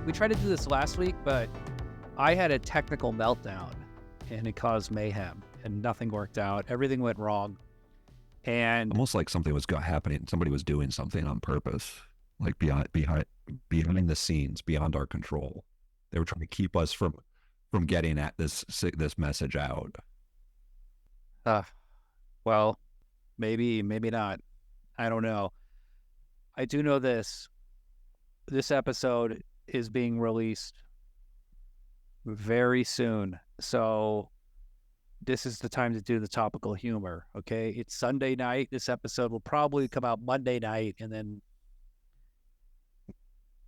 we tried to do this last week, but I had a technical meltdown and it caused mayhem and nothing worked out. Everything went wrong. And almost like something was happening. Somebody was doing something on purpose, like behind the scenes, beyond our control. They were trying to keep us from getting at this message out. Well, maybe not. I don't know. I do know this episode is being released very soon. So this is the time to do the topical humor, okay? It's Sunday night. This episode will probably come out Monday night, and then...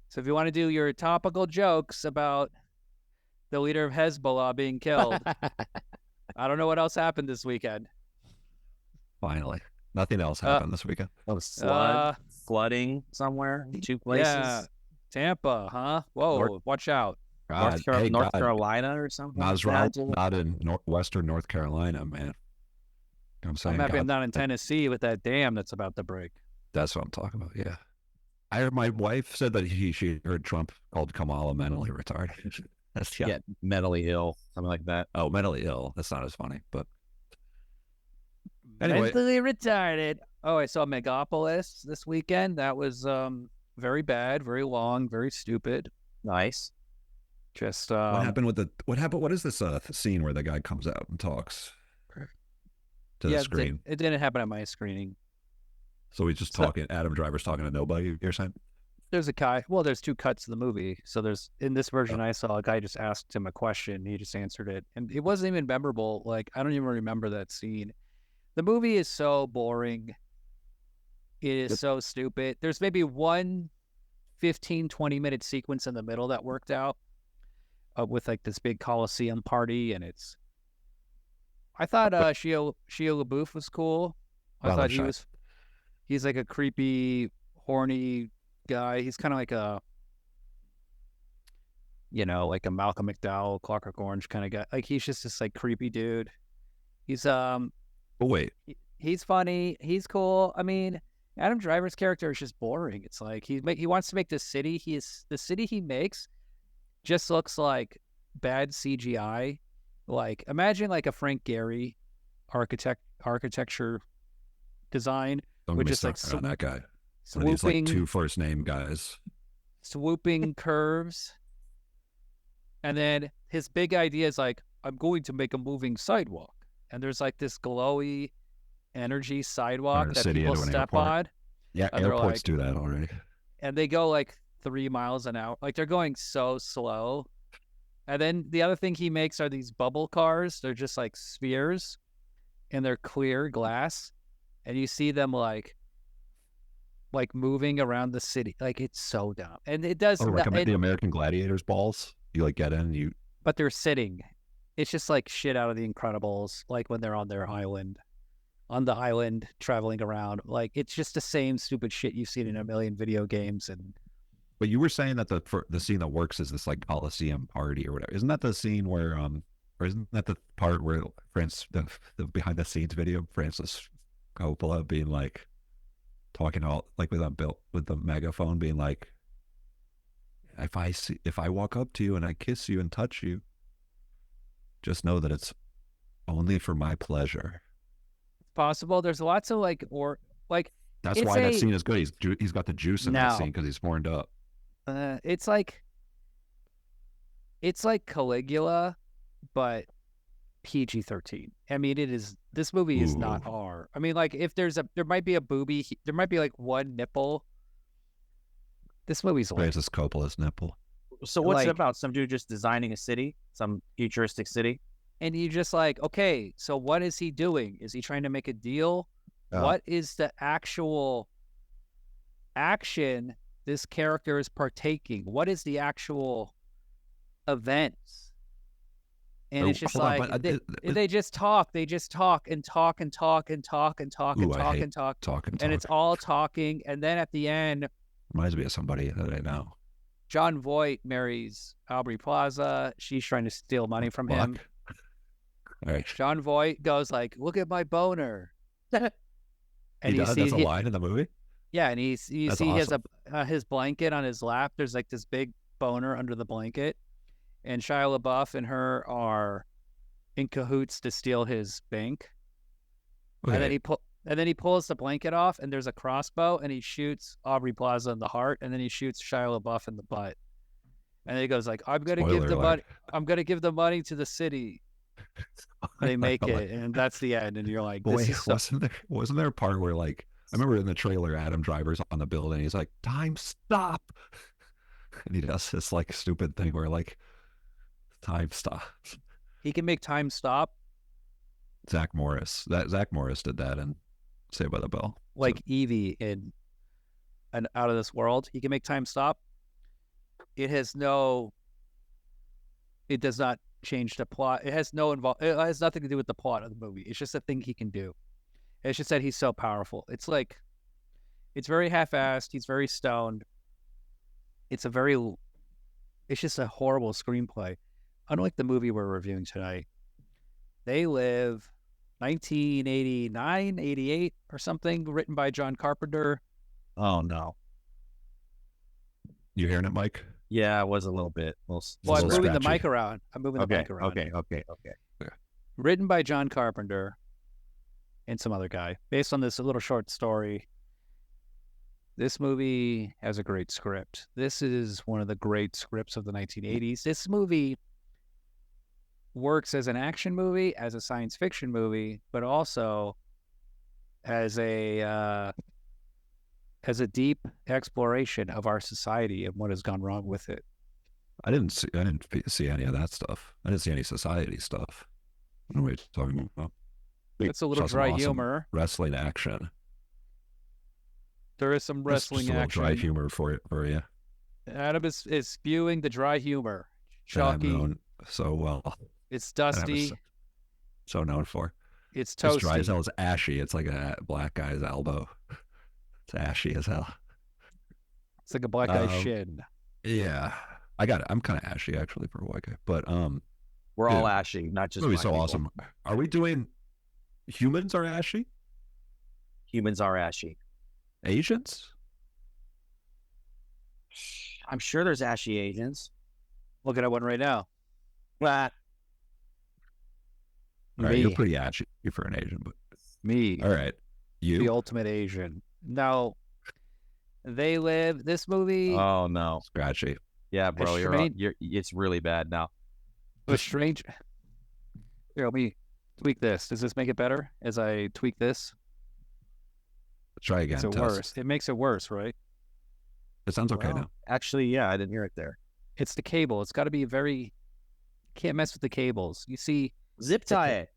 So if you want to do your topical jokes about the leader of Hezbollah being killed, I don't know what else happened this weekend. Finally. Nothing else happened this weekend. Flooding somewhere, 2 places. Yeah, Tampa, huh? Whoa, watch out. God, North Carolina or something. I was wrong. Not in Western North Carolina, man. You know what I'm saying? I'm happy I'm not in Tennessee with that dam that's about to break. That's what I'm talking about, yeah. My wife said that she heard Trump called Kamala mentally retarded. Yeah, mentally ill, something like that. Oh, mentally ill. That's not as funny, but anyway. Mentally retarded. Oh, I saw Megapolis this weekend. That was very bad, very long, very stupid. Nice. Just what happened? What is this scene where the guy comes out and talks to the screen? It didn't happen at my screening. So he's just talking. Adam Driver's talking to nobody. You're saying? There's a guy. Well, there's 2 cuts of the movie. So there's in this version I saw a guy just asked him a question. He just answered it, and it wasn't even memorable. Like I don't even remember that scene. The movie is so boring. It is so stupid. There's maybe one 15-20 minute sequence in the middle that worked out with like this big Coliseum party, and I thought Shia LaBeouf was cool. I thought he's like a creepy, horny guy. He's kind of like like a Malcolm McDowell, Clockwork Orange kind of guy. Like he's just this like creepy dude. He's he's funny. He's cool. I mean, Adam Driver's character is just boring. It's like he wants to make this city. The city he makes just looks like bad CGI. Like imagine like a Frank Gehry architecture design. Don't with just like on that guy. Swooping, these like 2 first name guys. Swooping curves. And then his big idea is like, I'm going to make a moving sidewalk. And there's like this glowy energy sidewalk that people step on. Yeah, airports do that already. And they go like 3 miles an hour. Like they're going so slow. And then the other thing he makes are these bubble cars. They're just like spheres and they're clear glass. And you see them like moving around the city. Like it's so dumb. And it does the American Gladiators balls. You like get in, but they're sitting. It's just like shit out of The Incredibles, like when they're on their island. On the island traveling around. Like it's just the same stupid shit you've seen in a million video games. But you were saying that the scene that works is this like Coliseum party or whatever. Isn't that the scene where or isn't that the part where the behind the scenes video, Francis Coppola being like talking all like with the megaphone being like, if I walk up to you and I kiss you and touch you, just know that it's only for my pleasure. Possible. There's lots of that's why that scene is good. He's got the juice in that scene because he's horned up. It's like Caligula, but PG-13. I mean, this movie is not R. I mean, like if there might be a boobie, there might be like one nipple. This movie's like Francis Coppola's nipple. So what's it about? Some dude just designing a city, some futuristic city? And you just like, okay, so what is he doing? Is he trying to make a deal? What is the actual action this character is partaking? What is the actual events? And it's just they just talk. They just talk and talk and talk and talk and talk and talk and talk. And it's all talking. And then at the end... Reminds me of somebody that I know. John Voight marries Aubrey Plaza. She's trying to steal money from him. All right. John Voight goes like, "Look at my boner." And that's a line in the movie? Yeah, and you see awesome. He has his blanket on his lap. There's like this big boner under the blanket, and Shia LaBeouf and her are in cahoots to steal his bank. Okay. And then he pulls the blanket off, and there's a crossbow, and he shoots Aubrey Plaza in the heart, and then he shoots Shia LaBeouf in the butt. And then he goes like, "I'm gonna give Spoiler the alert. money. I'm gonna give the money to the city." They make it, and that's the end. And you're like, Boy, "This is so." wasn't there a part where like I remember in the trailer, Adam Driver's on the building, he's like, "Time stop," and he does this like stupid thing where like time stops. He can make time stop, Zach Morris did that in Saved by the Bell. like Evie in an Out of This World. He can make time stop. It does not change the plot. It has nothing to do with the plot of the movie. It's just a thing he can do. It's just that he's so powerful. It's very half-assed. He's very stoned. It's just a horrible screenplay. Unlike the movie we're reviewing tonight, They Live, 1989, 88 or something, written by John Carpenter. Oh no. You hearing it, Mike? Yeah, it was a little bit. Well, I'm little moving the scratchy. mic around. Okay. Written by John Carpenter and some other guy, based on this little short story. This movie has a great script. This is one of the great scripts of the 1980s. This movie works as an action movie, as a science fiction movie, but also as a deep exploration of our society and what has gone wrong with it. I didn't see any of that stuff. I didn't see any society stuff. What are we talking about? It's a little Saw some dry awesome humor. wrestling action. There is some wrestling Just a little action. dry humor for you. Adam is spewing the dry humor. That I'm Chalky. known so well. It's that I'm dusty. so known for. It's It's dry as toasty. hell. It's ashy. It's like a black guy's elbow. It's ashy as hell. It's like a black guy's Um, shin. Yeah, I got it. I'm kind of ashy actually for a white guy, but We're all Dude, ashy, not just movie's black so people. awesome. Are we doing humans are ashy? Humans are ashy. Asians? I'm sure there's ashy Asians. Looking at one right now. But All right, you're Me. pretty ashy for an Asian, but Me. all right, The you ultimate Asian. Now, They Live. This movie oh no, scratchy. yeah, bro, strange- you're it's really bad now. was strange. Here, let me tweak this. Does this make it better as I tweak this? Try again. Makes it Test. worse. It makes it worse, right? It sounds okay Well, now. Actually, yeah, I didn't hear it there. It's the cable. It's got to be can't mess with the cables. You see, Zip tie it.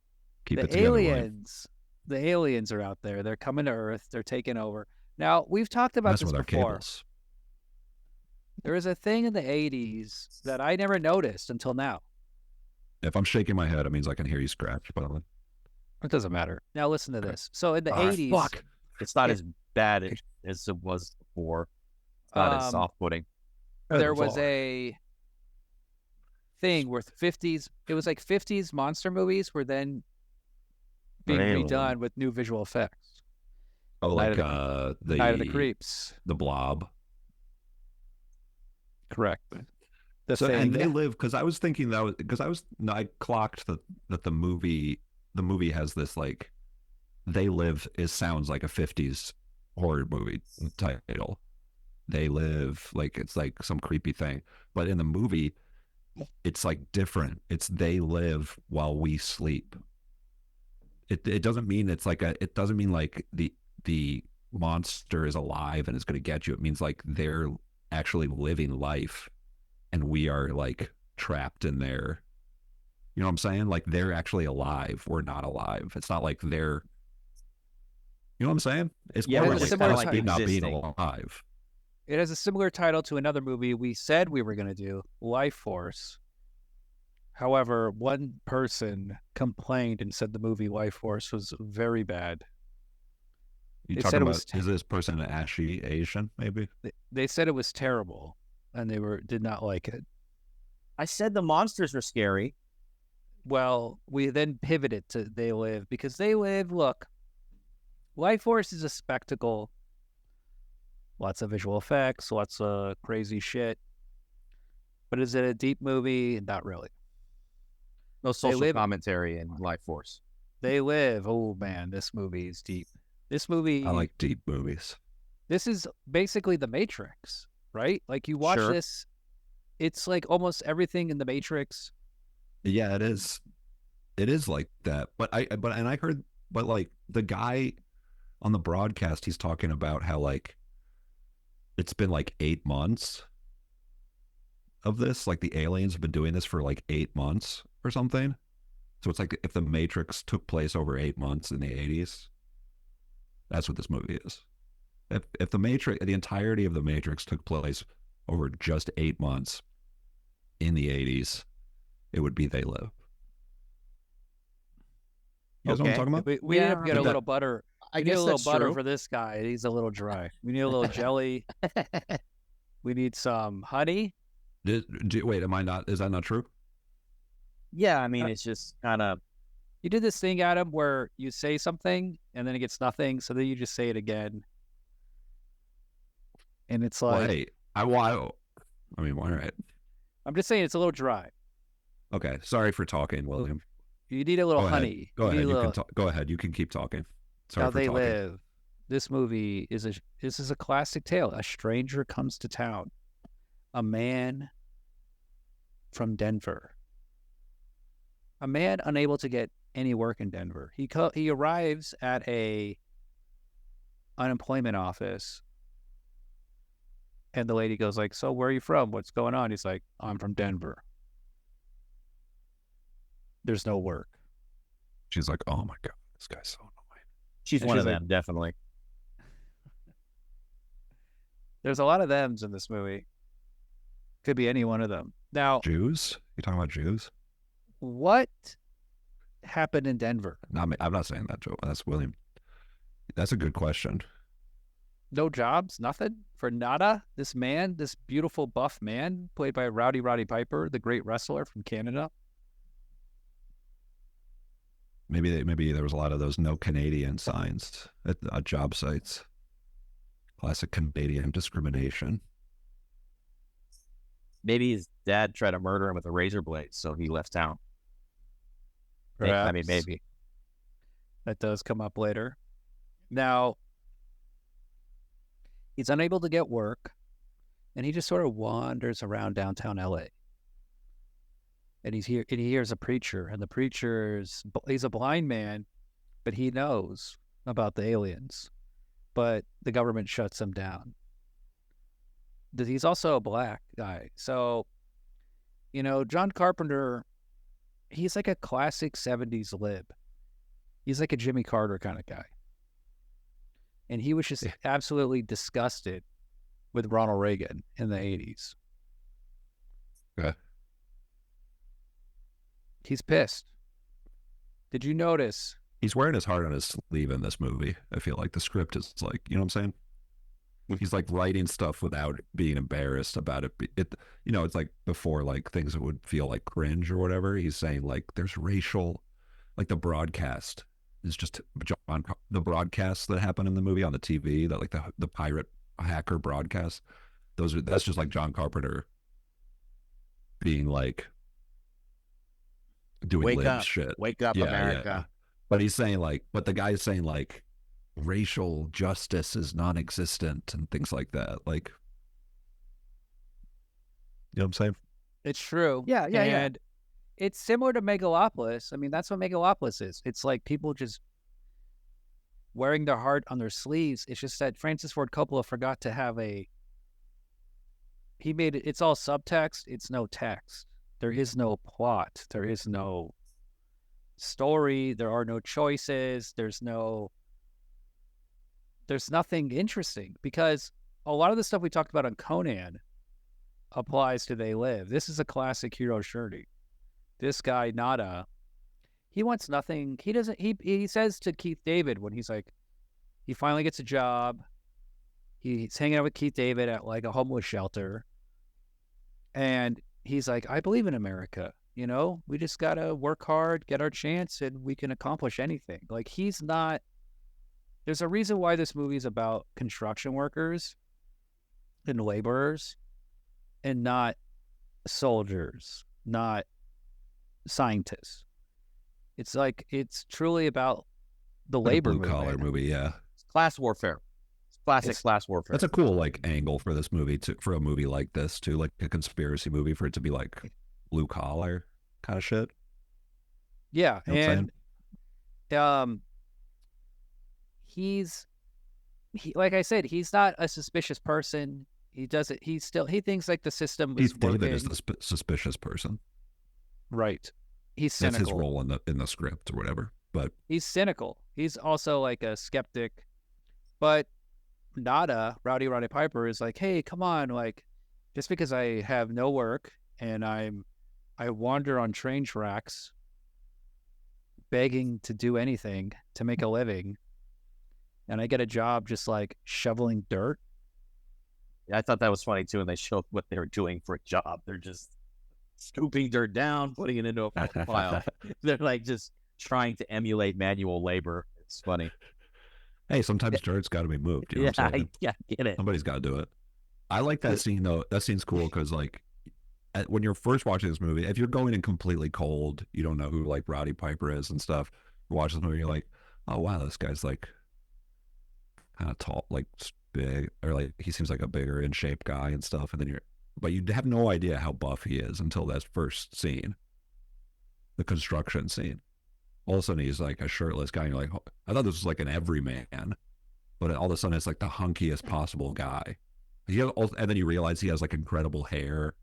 Keep it the together. William. the aliens are out there. They're coming to Earth. They're taking over. Now, we've talked about Messing this with our before. cables. There is a thing in the 80s that I never noticed until now. If I'm shaking my head, it means I can hear you scratch. By the way, It doesn't matter. Now, listen to Okay. this. So, in the Ah, 80s, fuck. It's not Yeah. as bad as it was before. It's not as off-putting. there was a thing where it was like 50s monster movies were then being Really? redone with new visual effects. Oh, Night like of the Night of the Creeps. the Blob. Correct. The So Thing. and They Live, because I was thinking I clocked that the movie has this like They Live sounds like a 50s horror movie title. They Live, like it's like some creepy thing, but in the movie it's like different. It's they live while we sleep. It doesn't mean it doesn't mean like the monster is alive and is going to get you. It means like they're actually living life and we are like trapped in there. You know what I'm saying? Like they're actually alive. We're not alive. It's not like they're, you know what I'm saying? It's Yeah, but more it's like similar us to not being existing. alive. It has a similar title to another movie we said we were going to do, Life Force. However, one person complained and said the movie Life Force was very bad. You They talking said it about, was is this person an ashy Asian, maybe? They said it was terrible, and they did not like it. I said the monsters were scary. Well, we then pivoted to They Live, because They Live, look, Life Force is a spectacle. Lots of visual effects, lots of crazy shit. But is it a deep movie? Not really. No social live- commentary in Life Force. They live. Oh man, this movie is deep. This movie. I like deep movies. This is basically The Matrix, right? Like you watch Sure. this, it's like almost everything in The Matrix. Yeah, it is. It is like that. But I heard, but like the guy on the broadcast, he's talking about how like it's been like 8 months of this. Like the aliens have been doing this for like 8 months or something. So it's like if the Matrix took place over 8 months in the 80s, that's what this movie is. If the Matrix, the entirety of the Matrix took place over just 8 months in the 80s, it would be They Live. You guys know what I'm Okay. talking about? We need to Yeah, get a but little butter. I We need guess a little that's butter true. for this guy. He's a little dry. We need a little jelly. We need some honey. Wait, am I not? Is that not true? Yeah, I mean, it's just kind of You did this thing, Adam, where you say something and then it gets nothing, so then you just say it again. And it's Well, like, hey, I mean, all right. I'm just saying it's a little dry. Okay, sorry for talking, William. You need a little Go ahead. honey. Go You need ahead. a You little- can talk. Go ahead. You can keep talking. Sorry How for They talking. Live. This movie is this is a classic tale. A stranger comes to town. A man from Denver. A man unable to get any work in Denver. He arrives at a unemployment office, and the lady goes like, "So where are you from? What's going on?" He's like, "I'm from Denver. There's no work." She's like, "Oh my god, this guy's so annoying." she's And one she's of like- them, definitely. There's a lot of thems in this movie. Could be any one of them. Now, Jews? You talking about Jews? what happened in Denver? Not me. I'm not saying that, Joe. That's William. That's a good question. No jobs, nothing for nada. This man, this beautiful buff man, played by Roddy Piper, the great wrestler from Canada. Maybe there was a lot of those no Canadian signs at job sites. Classic Canadian discrimination. Maybe his dad tried to murder him with a razor blade, so he left town. I mean, Perhaps. maybe. That does come up later. Now, he's unable to get work, and he just sort of wanders around downtown LA. And he hears a preacher, and the he's a blind man, but he knows about the aliens. But the government shuts him down. He's also a black guy. So, John Carpenter, he's like a classic 70s lib. He's like a Jimmy Carter kind of guy. And he was just absolutely disgusted with Ronald Reagan in the 80s. Okay. He's pissed. Did you notice? He's wearing his heart on his sleeve in this movie. I feel like the script is like, you know what I'm saying? He's like writing stuff without being embarrassed about it. It's like before, like things that would feel like cringe or whatever. He's saying like there's racial, like the broadcast is just the broadcasts that happen in the movie on the TV, that like the pirate hacker broadcast. That's just like John Carpenter being like doing Wake lib up. shit. Wake up, Yeah, America. yeah. But he's saying like, but the guy's saying like racial justice is non-existent and things like that. Like, you know what I'm saying? It's true. Yeah. And it's similar to Megalopolis. I mean, that's what Megalopolis is. It's like people just wearing their heart on their sleeves. It's just that Francis Ford Coppola forgot to have he made it, it's all subtext. It's no text. There is no plot. There is no story. There are no choices. There's nothing interesting, because a lot of the stuff we talked about on Conan applies to They Live. This is a classic hero journey. This guy, Nada, he wants nothing. He says to Keith David when he's like, he finally gets a job. He's hanging out with Keith David at like a homeless shelter. And he's like, I believe in America. We just got to work hard, get our chance, and we can accomplish anything. Like, he's not, there's a reason why this movie is about construction workers and laborers and not soldiers, not scientists. It's like it's truly about the Like a labor blue collar movement. movie, yeah. It's class warfare. It's classic It's class warfare. That's a cool like angle for this movie for a movie like this too, like a conspiracy movie for it to be like blue collar kind of shit. yeah, You know what I'm saying? and he's like I said, he's not a suspicious person. He doesn't. He thinks like the system is Keith David is working. the suspicious person. Right. He's That's his cynical. role in the script or whatever. But He's cynical. He's also like a skeptic. But Nada, Rowdy Roddy Piper, is like, hey, come on, like, just because I have no work and I wander on train tracks begging to do anything to make a living, and I get a job just like shoveling dirt. Yeah, I thought that was funny too. And they showed what they were doing for a job. They're just scooping dirt down, putting it into a pile. They're like just trying to emulate manual labor. It's funny. hey, sometimes dirt's got to be moved. You know Yeah, what I'm saying? yeah, get it. Somebody's got to do it. I like that scene though. That scene's cool because like when you're first watching this movie, if you're going in completely cold, you don't know who like Rowdy Piper is and stuff. You watch this movie, you're like, oh wow, this guy's like kind of tall, like big, or like he seems like a bigger in shape guy and stuff. And then but you have no idea how buff he is until that first scene, the construction scene. All of a sudden, he's like a shirtless guy. And you're like, I thought this was like an everyman, but all of a sudden, it's like the hunkiest possible guy. And then you realize he has like incredible hair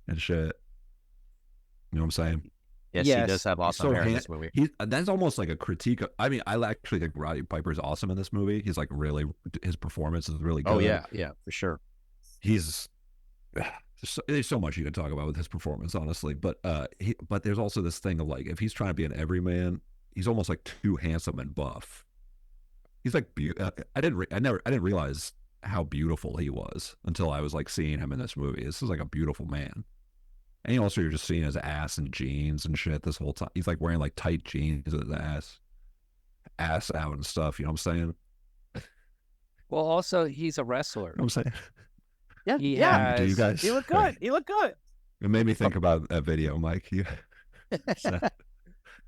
and shit. You know what I'm saying? Yes, he does have awesome hair in this movie. That's almost like a critique. I mean, I actually think Roddy Piper's awesome in this movie. He's like really, his performance is really good. Oh yeah, yeah, for sure. He's there's so much you can talk about with his performance, honestly. But but there's also this thing of like if he's trying to be an everyman, he's almost like too handsome and buff. He's like I didn't realize how beautiful he was until I was like seeing him in this movie. This is like a beautiful man. And also you're just seeing his ass in jeans and shit this whole time. He's like wearing like tight jeans with his ass out and stuff. You know what I'm saying? Well, also he's a wrestler. You know what I'm saying? Yeah, He yeah. Do you has. guys? He looked good. He looked good. It made me think about that video, Mike.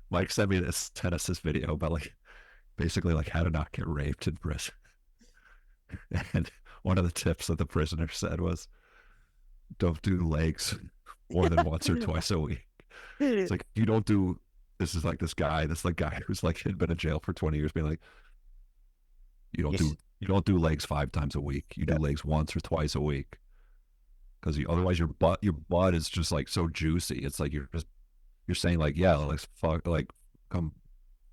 Mike sent me this video about like basically like how to not get raped in prison. And one of the tips that the prisoner said was, don't do legs more than once or twice a week. It's like you don't do. This is like this guy who's like had been in jail for 20 years, being like, you don't do legs 5 times a week. You do legs once or twice a week, because otherwise your butt is just like so juicy. It's like you're saying like, yeah, let's fuck, like come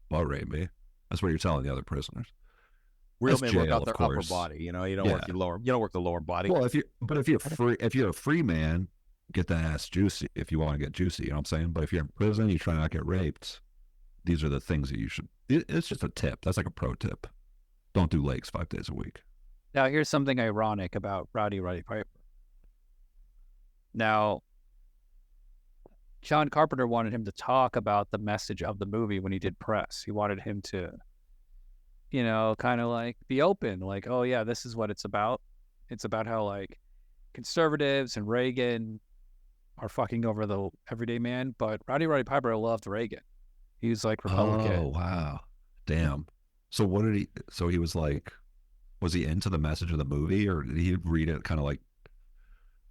butt rape me. That's what you're telling the other prisoners. Real That's men jail, work out of their course. upper body. You know, you don't work your lower. You don't work the lower body. Well, if you're a free man, get that ass juicy if you want to get juicy. You know what I'm saying? But if you're in prison, you try not to get raped. These are the things that you should. It's just a tip. That's like a pro tip. Don't do legs 5 days a week. Now, here's something ironic about Roddy Piper. Now, John Carpenter wanted him to talk about the message of the movie when he did press. He wanted him to, you know, kind of like be open, like, oh yeah, this is what it's about. It's about how like conservatives and Reagan are fucking over the everyday man. But Roddy Piper loved Reagan. He was like Republican. Oh wow, damn. So what did he? So he was like, was he into the message of the movie, or did he read it kind of like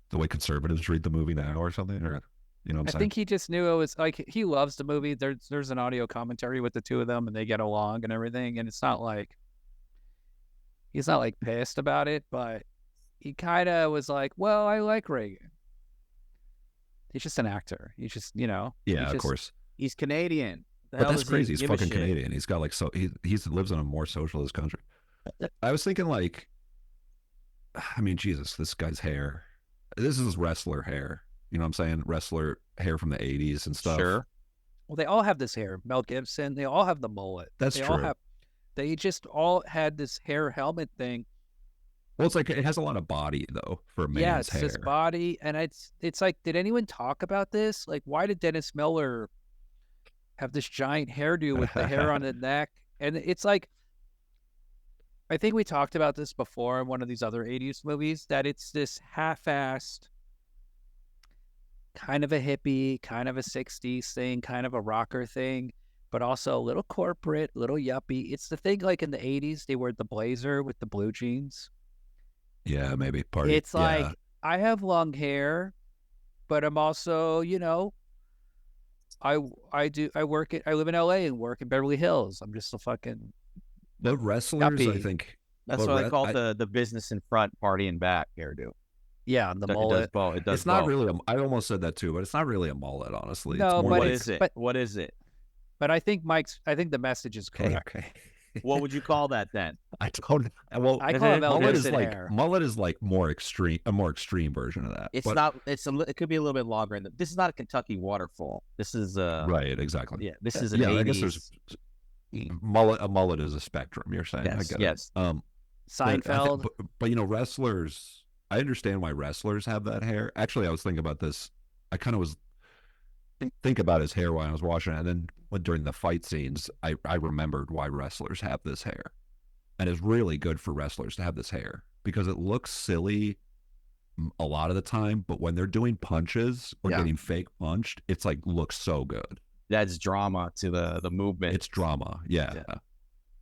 the way conservatives read the movie now, or something? Or you know what I'm saying? I think he just knew it was like he loves the movie. There's an audio commentary with the two of them, and they get along and everything. And it's not like he's not like pissed about it, but he kind of was like, "Well, I like Reagan. He's just an actor. He's just, you know." Yeah, of course. He's Canadian. But that's crazy. He's fucking Canadian. He's got like he lives in a more socialist country. I was thinking like, I mean, Jesus, this guy's hair. This is wrestler hair. You know what I'm saying? Wrestler hair from the 80s and stuff. Sure. Well, they all have this hair. Mel Gibson, they all have the mullet. That's true. They just all had this hair helmet thing. Well, it's like it has a lot of body though for a man's hair. Yeah, it's his body, and it's like, did anyone talk about this? Like, why did Dennis Miller have this giant hairdo with the hair on the neck? And it's like, I think we talked about this before in one of these other 80s movies, that it's this half-assed kind of a hippie, kind of a 60s thing, kind of a rocker thing, but also a little corporate, little yuppie. It's the thing like in the 80s, they wear the blazer with the blue jeans. Yeah, maybe party. It's Yeah, like, I have long hair, but I'm also, I live in LA and work in Beverly Hills. I'm just a fucking but wrestlers, I yuppie. think. That's Well, what I call the business in front, party in back hairdo. Yeah, the It does mullet. both. It does it's not both. really. I almost said that too, but it's not really a mullet. Honestly, it's No, more but What like is it? but What is it? but I think the message is okay, correct. okay. What would you call that then? I don't. Well, I call it Mel mullet is Gibson like hair. mullet is like more extreme, a more extreme version of that. It's But- not. It could be a little bit longer. This is not a Kentucky waterfall. This is right, exactly. Yeah, this is an Yeah, 80s. I guess there's mullet. A mullet is a spectrum. You're saying? I Yes, get yes. it. Seinfeld. But wrestlers. I understand why wrestlers have that hair. Actually, I was thinking about this. I kind of was think about his hair while I was watching it, and then during the fight scenes, I remembered why wrestlers have this hair, and it's really good for wrestlers to have this hair because it looks silly a lot of the time, but when they're doing punches or Yeah. getting fake punched, it's like looks so good. That's drama to the movement. It's drama. Yeah.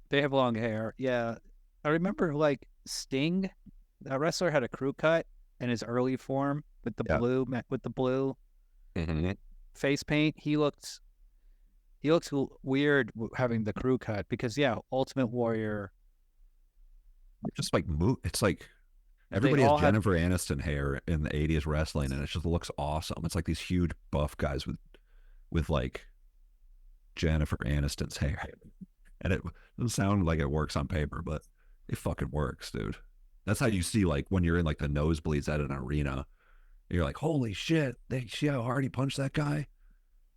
They have long hair. Yeah. I remember like Sting, that wrestler had a crew cut in his early form with the Yeah. blue Mm-hmm. face paint. He looks weird having the crew cut because Ultimate Warrior. Just like it's like They everybody all has had- Jennifer Aniston hair in the 80s wrestling, and it just looks awesome. It's like these huge buff guys with like Jennifer Aniston's hair, and it doesn't sound like it works on paper, but it fucking works, dude. That's how you see like when you're in like the nosebleeds at an arena, you're like, holy shit, they see how hard he punched that guy?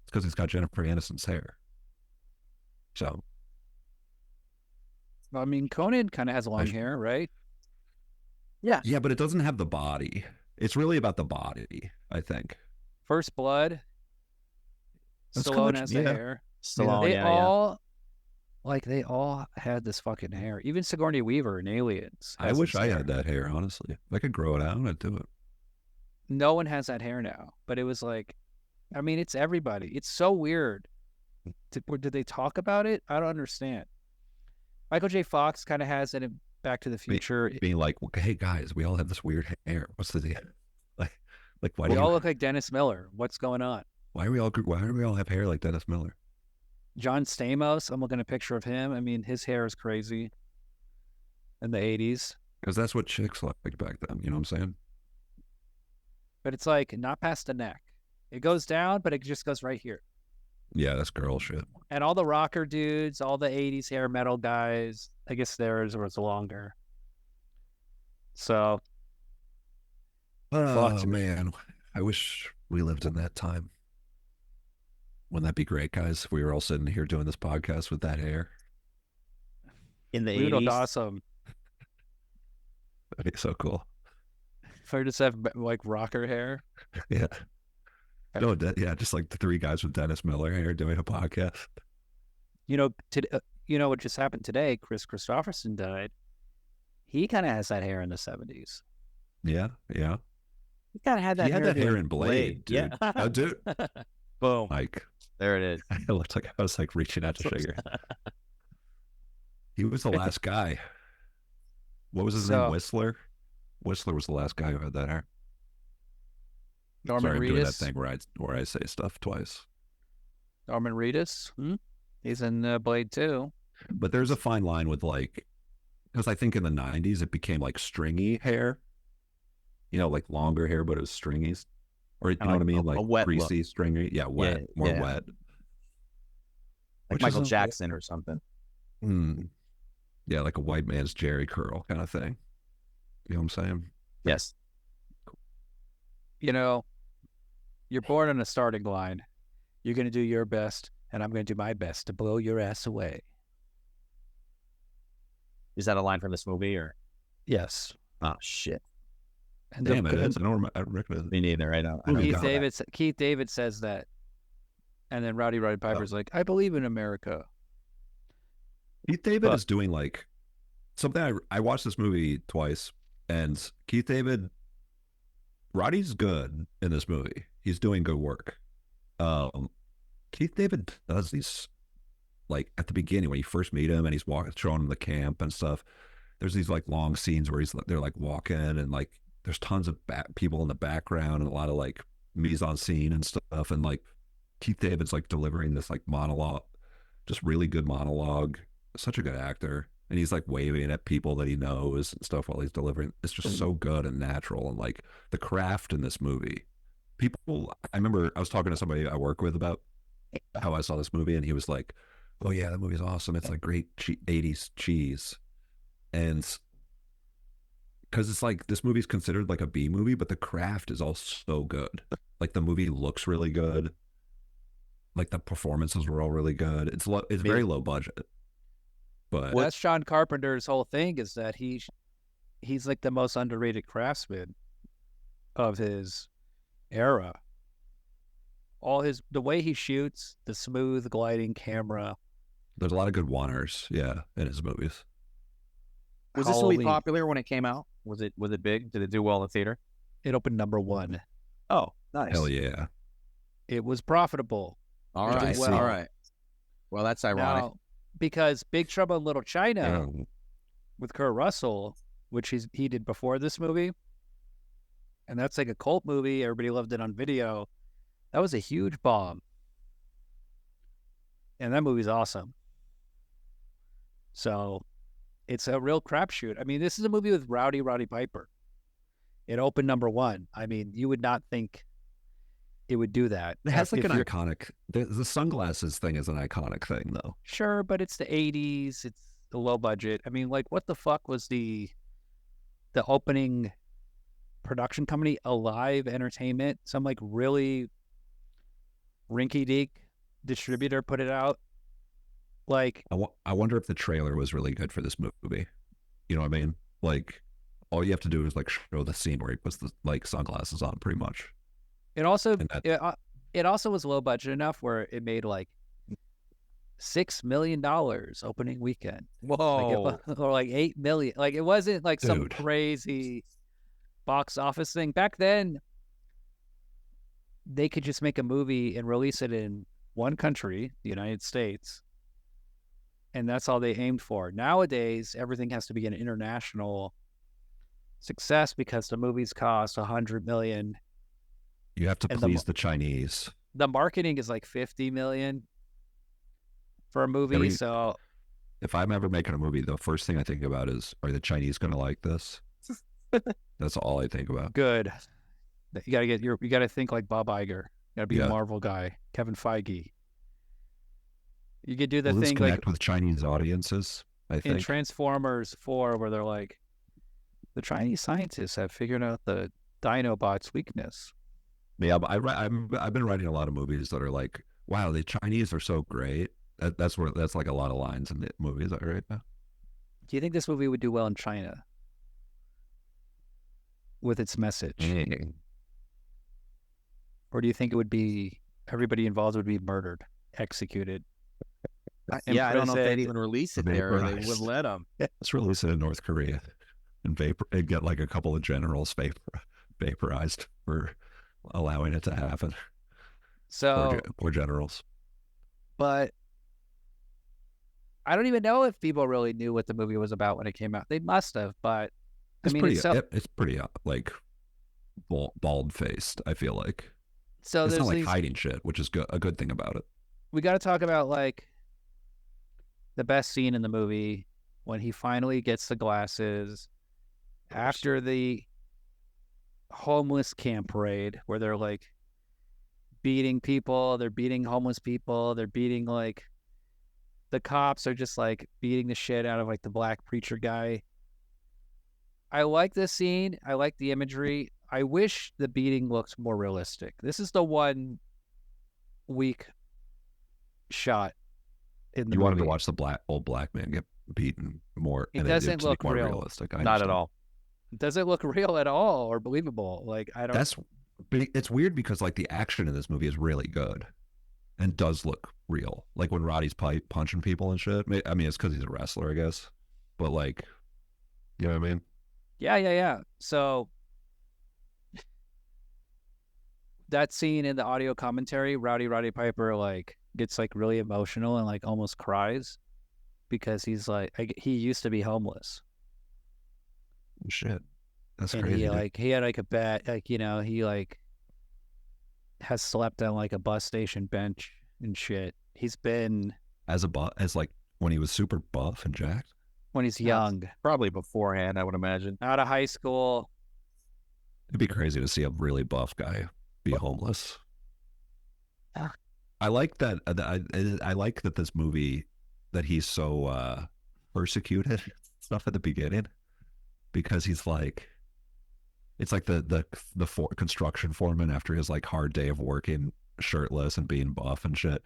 It's because he's got Jennifer Aniston's hair. So I mean, Conan kind of has long sh- hair, right? yeah. yeah, but it doesn't have the body. It's really about the body, I think. First Blood. That's Stallone cool. has the Yeah. hair. Stallone. They yeah, they all had this fucking hair. Even Sigourney Weaver in Aliens. I has wish this I hair. had that hair, honestly. If I could grow it out, I'd do it. No one has that hair now, but it was like, I mean, it's everybody. It's so weird. Did they talk about it? I don't understand. Michael J. Fox kind of has it in Back to the Future. Being like, hey guys, we all have this weird hair. What's the deal? Like why We do all look like Dennis Miller. What's going on? why do we all have hair like Dennis Miller? John Stamos, I'm looking at a picture of him. I mean, his hair is crazy in the 80s, Because that's what chicks like back then. You know what I'm saying? but it's like not past the neck. It goes down, but it just goes right here. Yeah, that's girl shit. And all the rocker dudes, all the 80s hair metal guys, I guess theirs was longer. So, Oh Fuck. man, I wish we lived in that time. Wouldn't that be great, guys? If we were all sitting here doing this podcast with that hair. In the Weird 80s. awesome. That'd be so cool. If I just have like rocker hair. Yeah. No, yeah, just like the three guys with Dennis Miller hair doing a podcast. You know what just happened today? Chris Christopherson died. He kind of has that hair in the 70s. Yeah, yeah. He kind of had that. He had that hair doing in Blade, dude. Yeah. Oh, dude. Boom. Like, There it is. it looked like I was like reaching out to Sugar. He was the last guy. What was his name? Whistler? Whistler was the last guy who had that hair. Norman Sorry, I'm doing that Reedus. thing where I say stuff twice. Norman Reedus. He's in Blade 2. But there's a fine line with like, because I think in the 90s it became like stringy hair. You know, like longer hair, but it was stringy. Or you know what I mean? a Like wet look. greasy, stringy. Yeah, wet. More yeah. wet. Like Which is Michael okay. Jackson or something. Yeah, like a white man's Jerry curl kind of thing. You know what I'm saying? Yes. You know, you're born on a starting line. You're going to do your best, and I'm going to do my best to blow your ass away. Is that a line from this movie or? Yes. Oh shit. And Damn, it is. I don't recognize it. Me neither. I know. Movie Keith guy. David says that. And then Roddy Piper's like, I believe in America. Keith David is doing like something. I watched this movie twice, and Keith David Roddy's good in this movie. He's doing good work. Um, Keith David does these like at the beginning when you first meet him and he's walking, showing him the camp and stuff. There's these like long scenes where they're like walking and like there's tons of people in the background and a lot of like mise en scene and stuff. And like Keith David's like delivering this like monologue, just really good monologue. Such a good actor. And he's like waving at people that he knows and stuff while he's delivering. It's just so good and natural. And like the craft in this movie, I remember I was talking to somebody I work with about how I saw this movie, and he was like, "Oh yeah, that movie's awesome. It's like great 80s cheese." And because it's like this movie's considered like a B movie, but the craft is all so good. Like the movie looks really good. Like the performances were all really good. It's very low budget, but that's John Carpenter's whole thing, is that he's like the most underrated craftsman of his era. The way he shoots, the smooth gliding camera. there's a lot of good one-ers, yeah, in his movies. Was this movie popular when it came out? Was it big? Did it do well in the theater? It opened number 1. Oh, nice. Hell yeah. It was profitable. All right. Well, all right. Well, that's ironic. Now, because Big Trouble in Little China with Kurt Russell, which he did before this movie, and that's like a cult movie. Everybody loved it on video. That was a huge bomb. And that movie's awesome. So it's a real crapshoot. I mean, this is a movie with Roddy Piper. It opened number 1. I mean, you would not think it would do that. It has like an iconic, the sunglasses thing is an iconic thing though. Sure, but it's the 80s. It's the low budget. I mean, like what the fuck was the opening production company? Alive Entertainment? Some like really rinky-dink distributor put it out. Like, I wonder if the trailer was really good for this movie. You know what I mean? Like, all you have to do is like show the scene where he puts the like sunglasses on, pretty much. It also was low budget enough where it made like $6 million opening weekend. Whoa. Or like 8 million. Like it wasn't like some crazy box office thing. Back then, they could just make a movie and release it in one country, the United States, and that's all they aimed for. Nowadays, everything has to be an international success because the movies cost $100 million. You have to please the Chinese. The marketing is like $50 million for a movie. So if I'm ever making a movie, the first thing I think about is, are the Chinese going to like this? That's all I think about. Good. You gotta think like Bob Iger. You gotta be a Marvel guy. Kevin Feige. You could do the thing connect with Chinese audiences, I think. In Transformers 4, where they're like, the Chinese scientists have figured out the Dinobot's weakness. Yeah, but I've been writing a lot of movies that are like, wow, the Chinese are so great. That's like a lot of lines in the movies right now. Do you think this movie would do well in China with its message? Or do you think it would be, everybody involved would be murdered, executed? I don't know if they'd even release it there, or they wouldn't let them. Let's release it in North Korea and get like a couple of generals vaporized for allowing it to happen. So poor generals. But I don't even know if people really knew what the movie was about when it came out. They must have, but it's pretty like bald faced, I feel like. So it's not like hiding shit, which is a good thing about it. We got to talk about like the best scene in the movie when he finally gets the glasses after the homeless camp raid, where they're like beating people, they're beating homeless people, they're beating like the cops are just like beating the shit out of like the black preacher guy. I like this scene. I like the imagery. I wish the beating looks more realistic. This is the one weak shot in the movie. You wanted to watch the old black man get beaten more. It doesn't look more real. Realistic. Not at all. It doesn't look real at all or believable. Like I don't. It's weird because like the action in this movie is really good, and does look real. Like when Roddy's punching people and shit. I mean, it's because he's a wrestler, I guess. But like, you know what I mean? Yeah. So that scene in the audio commentary, Roddy Piper like gets like really emotional and like almost cries because he's like he used to be homeless. Shit, that's And crazy, dude. he had like a bad like he like has slept on like a bus station bench and shit. He's been As like when he was super buff and jacked. when he's young, Probably beforehand, I would imagine. out of high school. It'd be crazy to see a really buff guy be homeless. Ah. I like that. I like that this movie that he's so persecuted stuff at the beginning because he's like, it's like the construction foreman after his like hard day of working shirtless and being buff and shit.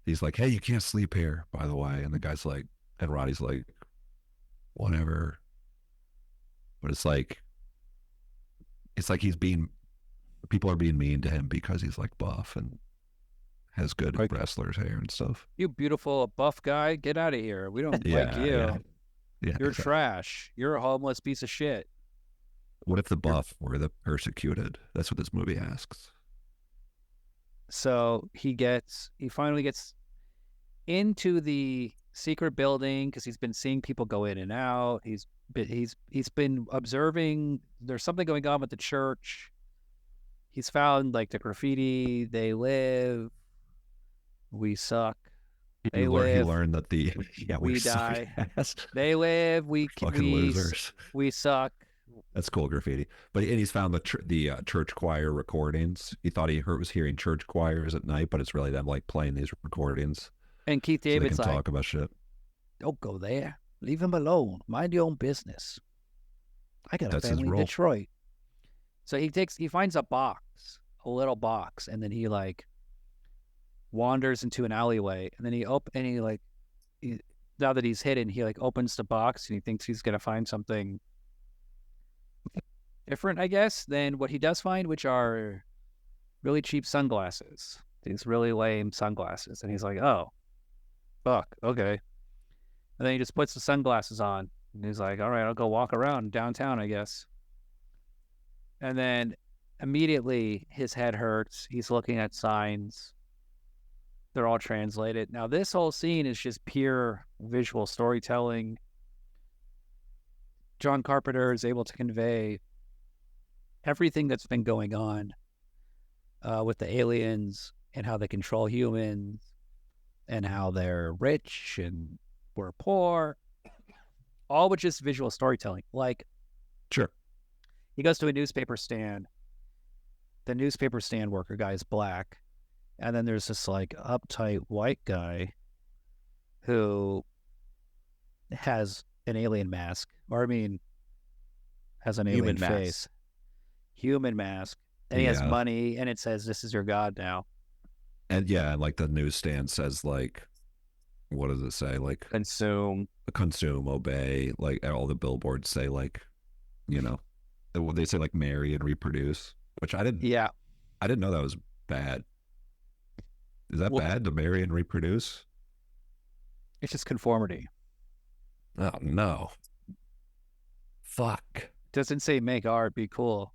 He's like, hey, you can't sleep here, by the way. And the guy's like, and Roddy's like, whatever. But it's like people are being mean to him because he's like buff and has good Like, wrestler's hair and stuff. you beautiful buff guy, get out of here. We don't like you. Yeah. You're trash. You're a homeless piece of shit. What if the buff were the persecuted? That's what this movie asks. So he finally gets into the secret building because he's been seeing people go in and out. He's been observing there's something going on with the church. He's found like the graffiti, they live, we suck. He learned that we die. They live, fucking losers. We suck. That's cool graffiti. But and he's found the church choir recordings. He thought he was hearing church choirs at night, but it's really them like playing these recordings. And Keith David's so they can like, talk about shit. Don't go there. Leave him alone. Mind your own business. I got a family in Detroit. So he finds a little box, and then he like wanders into an alleyway, and then now that he's hidden, he like opens the box and he thinks he's gonna find something different, I guess, than what he does find, which are really cheap sunglasses. These really lame sunglasses. And he's like, oh, fuck, okay. And then he just puts the sunglasses on. And he's like, all right, I'll go walk around downtown, I guess. And then immediately his head hurts. He's looking at signs. They're all translated. Now, this whole scene is just pure visual storytelling. John Carpenter is able to convey everything that's been going on with the aliens and how they control humans and how they're rich and we're poor, all with just visual storytelling. Like, sure, he goes to a newspaper stand. The newspaper stand worker guy is black. And then there's this like uptight white guy who has an alien mask, has an alien face. Human mask. And he has money, and it says, this is your God now. And yeah, like the newsstand says, like, what does it say? Like, consume, obey. Like, all the billboards say, like, they say, like, marry and reproduce, which I didn't know that was bad. Is that bad to marry and reproduce? It's just conformity. Oh, no. Fuck. Doesn't say make art, be cool,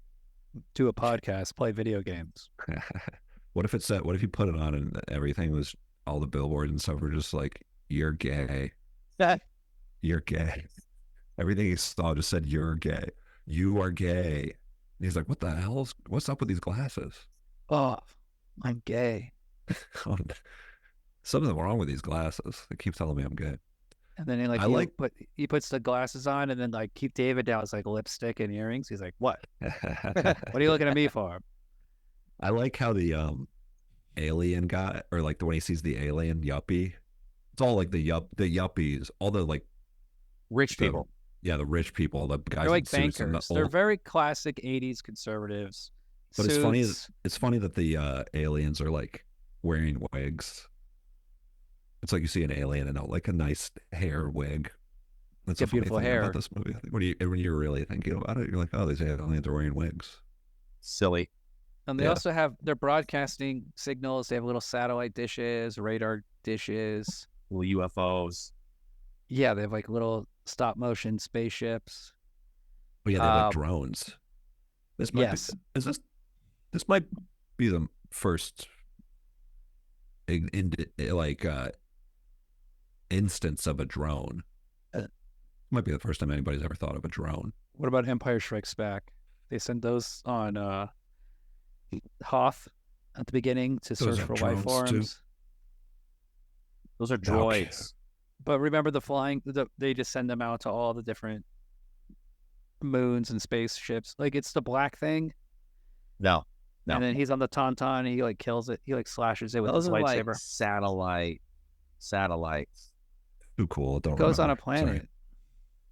do a podcast, play video games. What if you put it on and everything was, all the billboards and stuff were just like, you're gay. You're gay. Everything he saw just said, you're gay. You are gay. And he's like, what the hell? What's up with these glasses? Oh, I'm gay. Something wrong with these glasses. They keep telling me I'm gay. And then he puts the glasses on, and then like Keith David now is like lipstick and earrings. He's like, what? What are you looking at me for? I like how the alien guy, or like when he sees the alien yuppie, it's all like the yuppies, all the like rich people. Yeah, the rich people, the guys. They're like bankers. They're very classic '80s conservatives. But suits. It's funny that the aliens are like wearing wigs. It's like you see an alien in like a nice hair wig. That's a beautiful hair about this movie. When you're really thinking about it, you're like, oh, these aliens are wearing wigs. Silly. And they also have their broadcasting signals. They have little satellite dishes, radar dishes, little UFOs. Yeah, they have like little stop motion spaceships. Oh yeah, they have like drones. This might be the first like instance of a drone. Might be the first time anybody's ever thought of a drone. What about Empire Strikes Back? They sent those on Hoth at the beginning to Those search are for life drones, too. forms. Those are droids. But remember the flying? They just send them out to all the different moons and spaceships. Like it's the black thing, No. and then he's on the Tauntaun. And he like kills it. He like slashes it with Those his are lightsaber. like satellites. Too cool. Don't Goes on a remember. planet.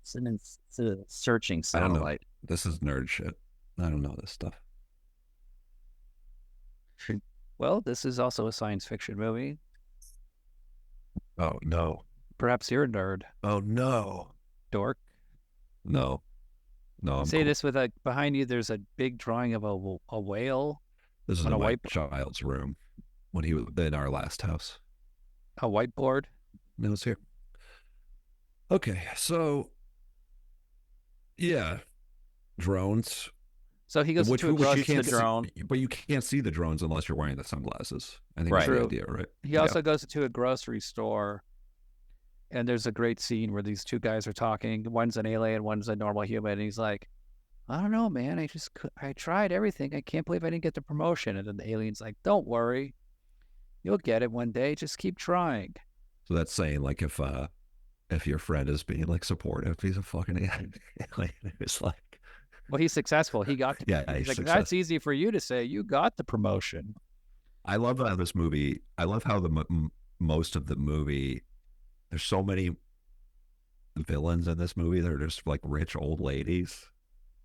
Sorry. It's a searching I don't know. satellite. This is nerd shit. I don't know this stuff. Well, this is also a science fiction movie. Oh no. Perhaps you're a nerd, Oh no. dork. No. I'm Say cool. this with behind you. There's a big drawing of a whale, This is on in a my white child's room when he was in our last house. a whiteboard. It was here. Okay, so yeah, drones. So he goes Which to a you grocery can't store. drone. see, but you can't see the drones unless you're wearing the sunglasses. I think Right. that's the True. idea, right? He also goes to a grocery store, and there's a great scene where these two guys are talking. One's an alien, one's a normal human, and he's like, "I don't know, man. I tried everything. I can't believe I didn't get the promotion." And then the alien's like, "Don't worry, you'll get it one day. Just keep trying." So that's saying like if your friend is being like supportive, he's a fucking alien. It's like, Well, he's successful. He got. yeah, He's he's like, successful. "That's easy for you to say. You got the promotion." I love how this movie. I love how most of the movie. There's so many villains in this movie. They're just like rich old ladies,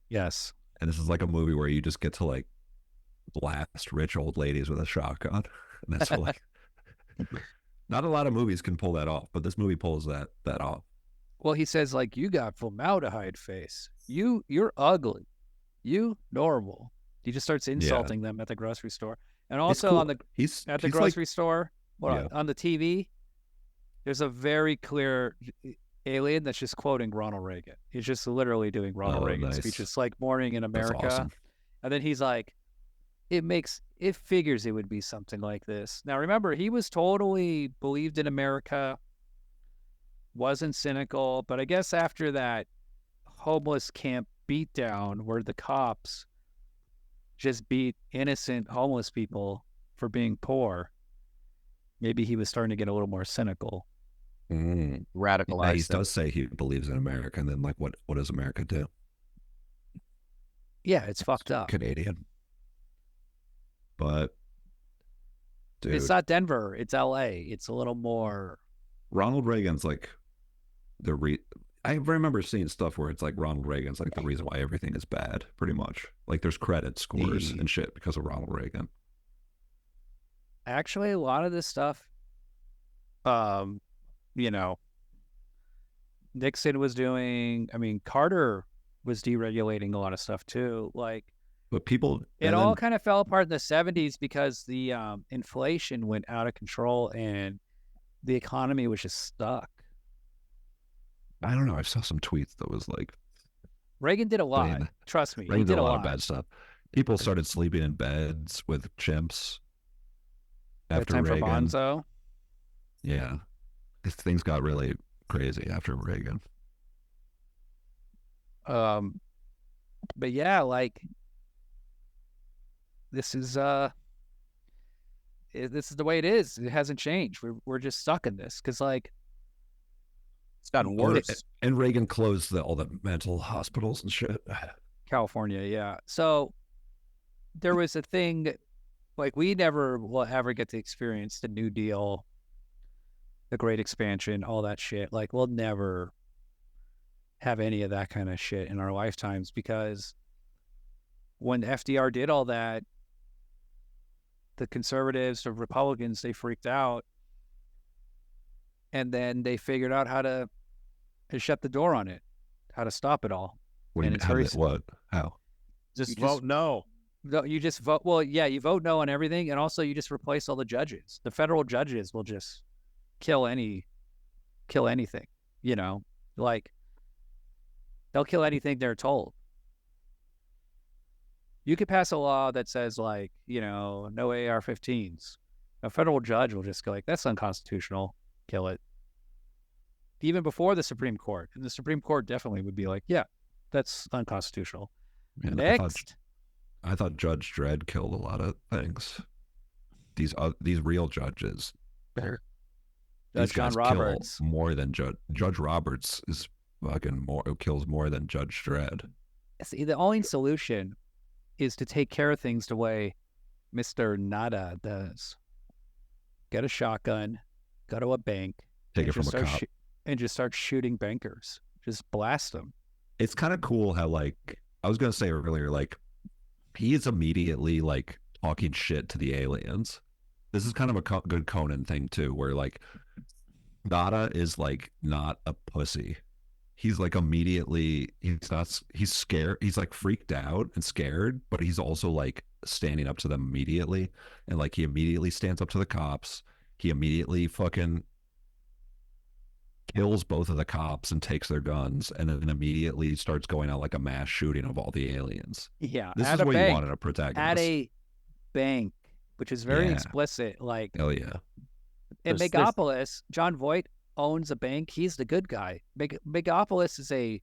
Yes. and this is like a movie where you just get to like blast rich old ladies with a shotgun. And that's like not a lot of movies can pull that off, but this movie pulls that off. Well, he says like, "You got formaldehyde face. You're ugly. You normal." He just starts insulting them at the grocery store, and It's also cool. on the he's at the he's grocery store. Yeah. On the TV, there's a very clear alien that's just quoting Ronald Reagan. He's just literally doing Ronald Reagan nice. speeches, like "Morning in That's America," awesome. and then he's like, "It figures it would be something like this." Now, remember, he was totally believed in America, wasn't cynical, but I guess after that homeless camp beatdown where the cops just beat innocent homeless people for being poor, maybe he was starting to get a little more cynical. Yeah, Radicalized. he does say he believes in America, and then like, what does America do? Yeah, it's fucked up. Canadian, but dude, It's not Denver, it's LA. It's a little more. Ronald Reagan's like I remember seeing stuff where it's like Ronald Reagan's like the reason why everything is bad, pretty much. Like there's credit scores and shit because of Ronald Reagan. Actually, a lot of this stuff, Nixon was doing. I mean, Carter was deregulating a lot of stuff too. Like, But people, it all kind of fell apart in the 70s because the inflation went out of control and the economy was just stuck. I don't know. I saw some tweets that was like Reagan did a lot. mean, Trust me, he Reagan did did a lot of bad stuff. People started sleeping in beds with chimps after Time Reagan. for Bonzo. Yeah, things got really crazy after Reagan. But yeah, like this is the way it is. It hasn't changed. We're just stuck in this because like It's gotten worse. And Reagan closed all the mental hospitals and shit. California, yeah. So there was a thing like we never will ever get to experience the New Deal, the Great Expansion, all that shit. Like we'll never have any of that kind of shit in our lifetimes because when FDR did all that, the conservatives, the Republicans, they freaked out. And then they figured out how to shut the door on it, how to stop it all. What do you And mean? it's What? How? Just you vote no. No, you just vote. Well, yeah, you vote no on everything, and also you just replace all the judges. The federal judges will just kill anything. You know, like they'll kill anything they're told. You could pass a law that says like, no AR-15s. A federal judge will just go like, that's unconstitutional, kill it. Even before the Supreme Court. And the Supreme Court definitely would be like, yeah, that's unconstitutional. Man, Next. I thought Judge Dredd killed a lot of things. These real judges. These John guys Roberts. kill more than Judge Roberts is fucking more, kills more than Judge Dredd. See, the only solution is to take care of things the way Mr. Nada does. Get a shotgun, go to a bank, Take it from a cop. And just start shooting bankers. Just blast them. It's kind of cool how, like, I was going to say earlier, like, he is immediately, like, talking shit to the aliens. This is kind of a good Conan thing, too, where, like, Nada is, like, not a pussy. He's, like, immediately, he's scared. He's, like, freaked out and scared, but he's also, like, standing up to them immediately. And, like, he immediately stands up to the cops. He immediately fucking kills both of the cops and takes their guns, and then immediately starts going out like a mass shooting of all the aliens. Yeah. This is what you wanted a protagonist. At a bank, which is very explicit. Like, oh yeah. In Megapolis, John Voight owns a bank. He's the good guy. Megapolis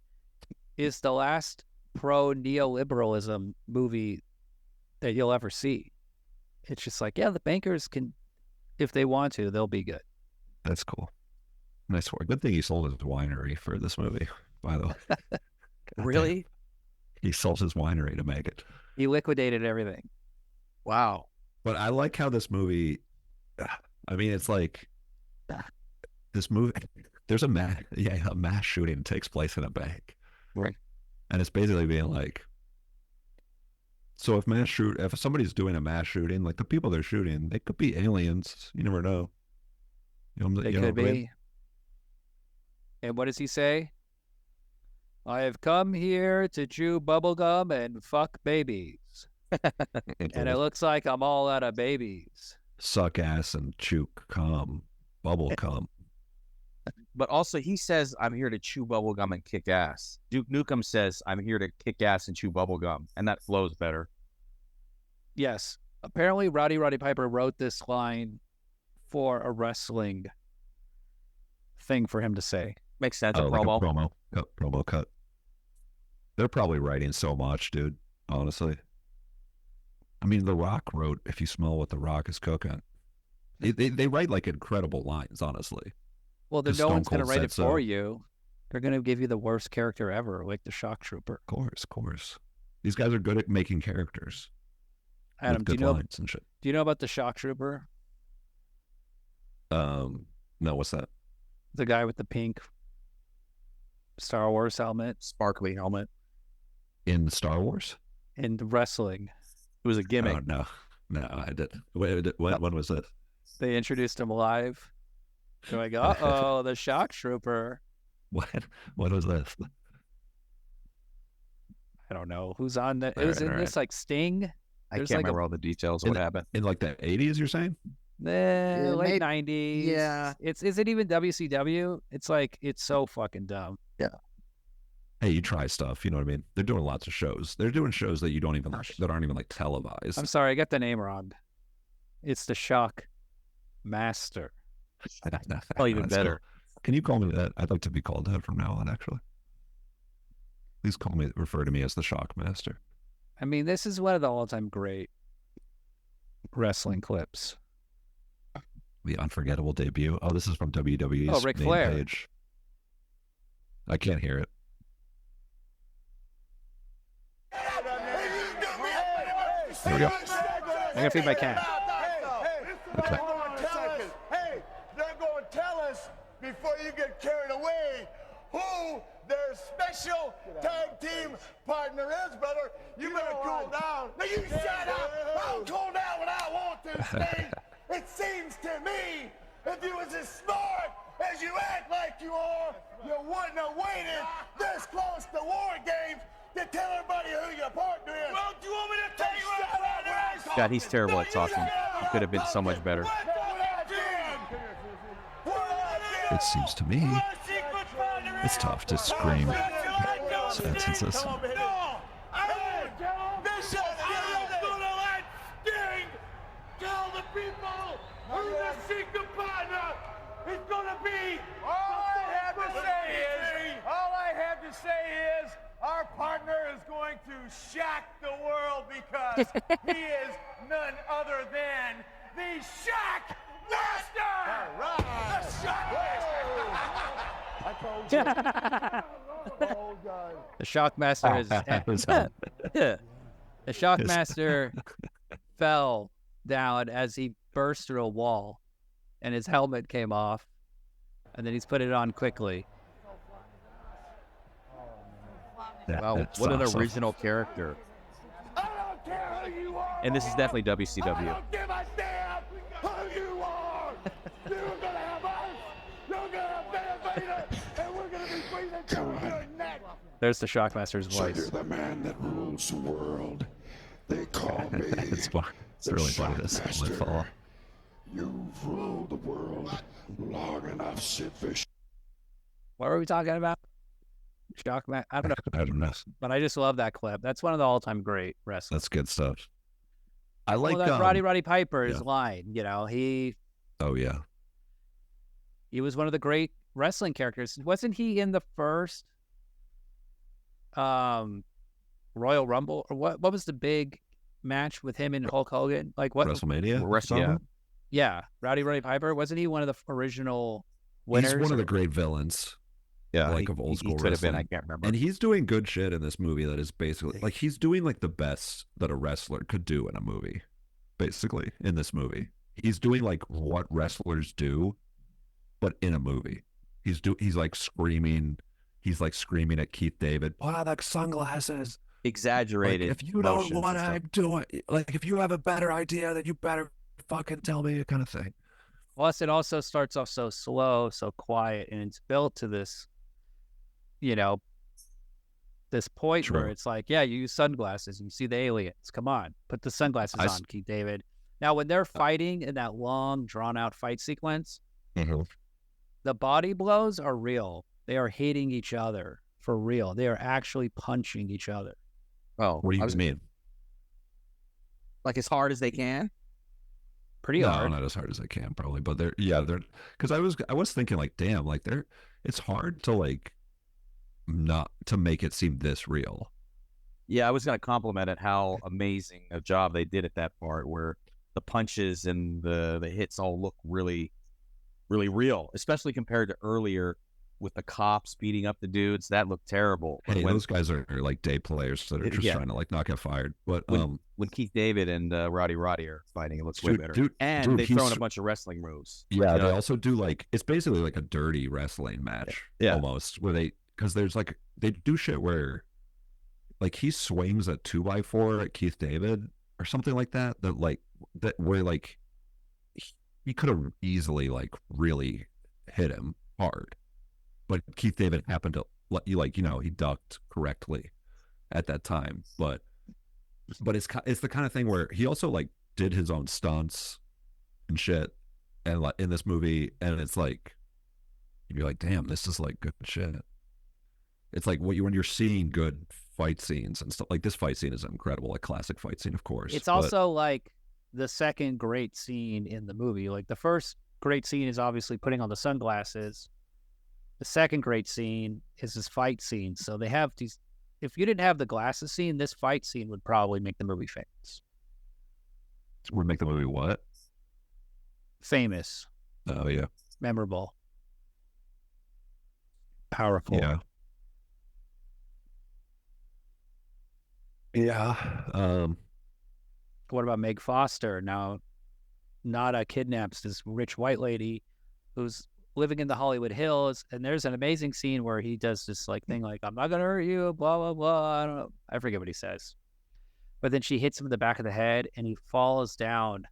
is the last pro neoliberalism movie that you'll ever see. It's just like, yeah, the bankers can, if they want to, they'll be good. That's cool. Nice work. Good thing he sold his winery for this movie, by the way. Really? He sold his winery to make it. He liquidated everything. Wow. But I like how this movie, I mean, it's like, this movie, there's a mass shooting takes place in a bank. Right. And it's basically being like, so if somebody's doing a mass shooting, like the people they're shooting, they could be aliens. You never know. They could be. And what does he say? I have come here to chew bubblegum and fuck babies. And it looks like I'm all out of babies. Suck ass and chew cum. Bubble cum. But also he says, I'm here to chew bubblegum and kick ass. Duke Nukem says, I'm here to kick ass and chew bubblegum. And that flows better. Yes. Apparently Roddy Piper wrote this line for a wrestling thing for him to say. Makes sense. Like a promo cut. They're probably writing so much, dude. Honestly. I mean, The Rock wrote, if you smell what The Rock is cooking. They write like incredible lines, honestly. Well, then no one's going to write it for you. They're going to give you the worst character ever, like the Shock Trooper. Of course. These guys are good at making characters. Adam, do you know about the Shock Trooper? No, what's that? The guy with the pink Star Wars helmet. Sparkly helmet. In Star Wars? In wrestling. It was a gimmick. Oh, no, I didn't. When was this? They introduced him live. So I go, uh-oh, the Shock Trooper. What was this? I don't know. Who's on that? It was in this like Sting. I can't remember all the details of what happened. In like the 80s, you're saying? Late 90s. Yeah. Is it even WCW? It's like, it's so fucking dumb. Yeah. Hey, you try stuff, you know what I mean? They're doing lots of shows. They're doing shows that that aren't even like televised. I'm sorry, I got the name wrong. It's the Shock Master. Oh, even better. Cool. Can you call me that? I'd like to be called that from now on, actually. Please refer to me as the Shock Master. I mean, this is one of the all-time great wrestling clips. The unforgettable debut. Oh, this is from WWE's Ric main Flair. page. I can't hear it. There we go. I'm going to feed my cat. Okay. Hey, they're going to tell us before you get carried away who their special tag team partner is, brother. You better cool down. Now you shut up. I'll cool down when I want to, Steve. It seems to me if you was as smart as you act like you are, you wouldn't have waited this close to War Games to tell everybody who your partner is. Well, do you want me to tell you what? God, he's terrible at talking. He could have been so much better. It seems to me it's tough to scream sentences. secret partner is gonna be. All I have to say is our partner is going to shock the world because he is none other than the Shock Master! All right. The Shock Master! I told you. Oh, God. The Shockmaster is the Shockmaster fell down as he burst through a wall, and his helmet came off, and then he's put it on quickly. Wow, That's what an awesome. original character. I don't care who you are. And this is definitely I WCW. don't give a damn who you are. You're gonna have us. You're gonna have Van Vader, and we're gonna be breathing through your neck. There's the Shockmaster's So voice. you're the man that rules the world. They call me It's fun. It's the really funny. This Shockmaster. one fall. You've ruled the world long enough, Sid Vicious. What were we talking about? Shockmaster. I don't know, I don't know. but I just love that clip. That's one of the all-time great wrestlers. That's good stuff. I like that Roddy Piper, his yeah. line. You know, he Oh yeah. was one of the great wrestling characters. Wasn't he in the first Royal Rumble? Or what was the big match with him and Hulk Hogan? Like what? WrestleMania. Yeah. Yeah, Roddy Piper. Wasn't he one of the original winners? He's one of the great villains. Yeah, Like of old school he could have been. wrestling. I can't remember. And he's doing good shit in this movie that is basically like he's doing like the best that a wrestler could do in a movie. Basically, in this movie. He's doing like what wrestlers do, but in a movie. He's like screaming at Keith David, "Put on the sunglasses." Exaggerated. Like, if you don't motions know what and stuff. I'm doing, like if you have a better idea, then you better fucking tell me, kind of thing. Plus, it also starts off so slow, so quiet, and it's built to this, you know, this point where True. it's like, yeah, you use sunglasses and you see the aliens. Come on, put the sunglasses on, Keith David. Now, when they're fighting in that long, drawn-out fight sequence, the body blows are real. They are hitting each other for real. They are actually punching each other. Oh, What do you mean? Like as hard as they can? Pretty No, hard. not as hard as I can, probably, but they're because I was thinking like, damn, like it's hard to like not to make it seem this real. Yeah, I was going to compliment it how amazing a job they did at that part where the punches and the hits all look really, really real, especially compared to earlier with the cops beating up the dudes. That looked terrible. But Hey, when, those guys are like day players that are just Yeah. trying to like not get fired. But when Keith David and Roddy are fighting, it looks way better. dude, and they've he's- thrown a bunch of wrestling moves. yeah, You they know? also do like it's basically like a dirty wrestling match, Yeah. almost where because there's like they do shit where like he swings a 2x4 at Keith David or something like that. That where like he could have easily like really hit him hard, but Keith David happened to he ducked correctly at that time. But it's the kind of thing where he also like did his own stunts and shit, and like in this movie, and it's like you'd be like, damn, this is like good shit. It's like when you're seeing good fight scenes and stuff. Like this fight scene is incredible, a classic fight scene, of course. It's but- also like the second great scene in the movie. Like the first great scene is obviously putting on the sunglasses. The second great scene is this fight scene. So they have these. If you didn't have the glasses scene, this fight scene would probably make the movie famous. would make the movie what? Famous, Oh yeah, memorable, powerful. yeah, yeah. What about Meg Foster? Now, Nada kidnaps this rich white lady who's living in the Hollywood Hills, and there's an amazing scene where he does this like thing like, I'm not gonna hurt you, blah blah blah. I don't know. I forget what he says. But then she hits him in the back of the head and he falls down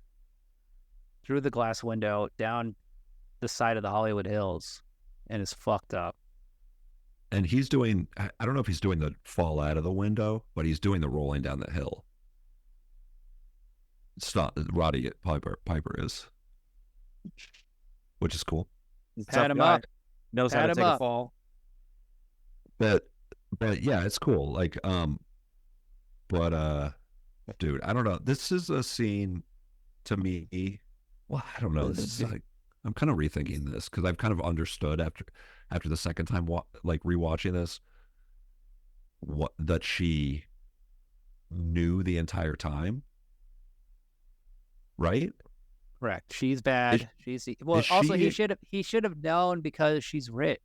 through the glass window down the side of the Hollywood Hills and is fucked up. And he's doing. I don't know if he's doing the fall out of the window, but he's doing the rolling down the hill. It's not Roddy Piper is, which is cool. Pat him up. Knows how Pat to him take up. a fall. But yeah, it's cool. Like dude, I don't know. This is a scene to me Well, I don't know. This is like I'm kind of rethinking this because I've kind of understood after the second time like rewatching this what that she knew the entire time, right? Correct. She's bad. Well, is also she? he should have known because she's rich.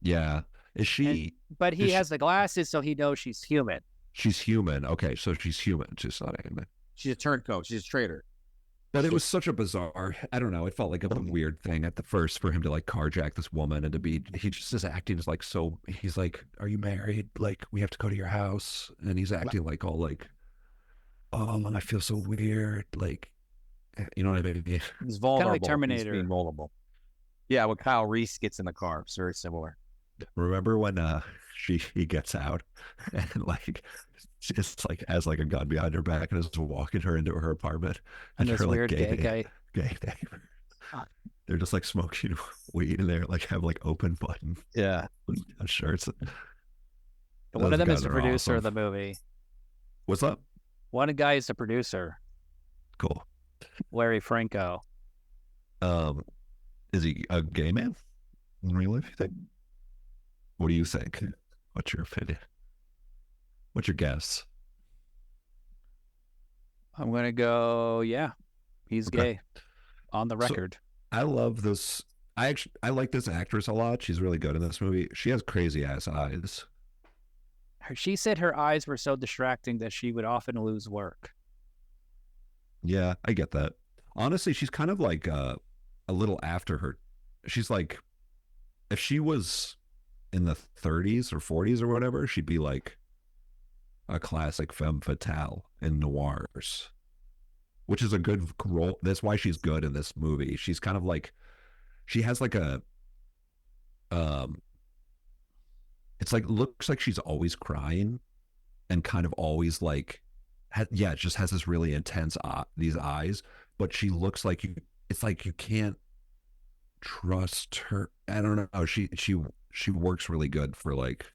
Yeah. Is she? But he is has she, the glasses, so he knows she's human. she's human. Okay, so she's human. She's not human. She's a turncoat. She's a traitor. But it was such a bizarre, I don't know, it felt like a weird thing at the first for him to like carjack this woman and to be, he just is acting as like, so he's like, are you married? Like, we have to go to your house. And he's acting like all like, oh, I feel so weird. Like, you know what I mean? He's vulnerable. Like Terminator. He's being vulnerable. Yeah, when Kyle Reese gets in the car, it's very similar. Remember when he gets out and like she just like has like a gun behind her back and is walking her into her apartment And this her, weird like, gay gay neighbor. They're just like smoking weed and they're like have like open button shirts. One of them is the are producer of awesome. the movie. What's up? One guy is the producer, Cool. Larry Franco. Is he a gay man in real life, you think? What do you think? What's your opinion? What's your guess? I'm gonna go, yeah, he's gay on the record. So, I love this. I like this actress a lot. She's really good in this movie. She has crazy ass eyes. She said her eyes were so distracting that she would often lose work. Yeah, I get that. Honestly, she's kind of like a little after her. She's like, if she was in the 30s or 40s or whatever, she'd be like a classic femme fatale in noirs, which is a good role. That's why she's good in this movie. She's kind of like, she has like a, it's like, looks like she's always crying and kind of always like, it just has this really intense, these eyes, but she looks like it's like you can't trust her. I don't know. She works really good for like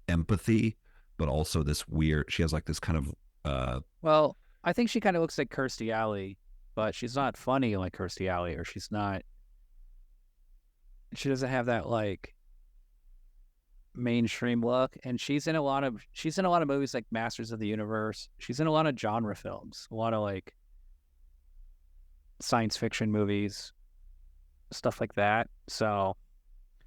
empathy, but also this weird, she has like this kind of, well, I think she kind of looks like Kirstie Alley, but she's not funny like Kirstie Alley, or she doesn't have that like mainstream look. And she's in a lot of movies like Masters of the Universe. She's in a lot of genre films, a lot of like science fiction movies, stuff like that. So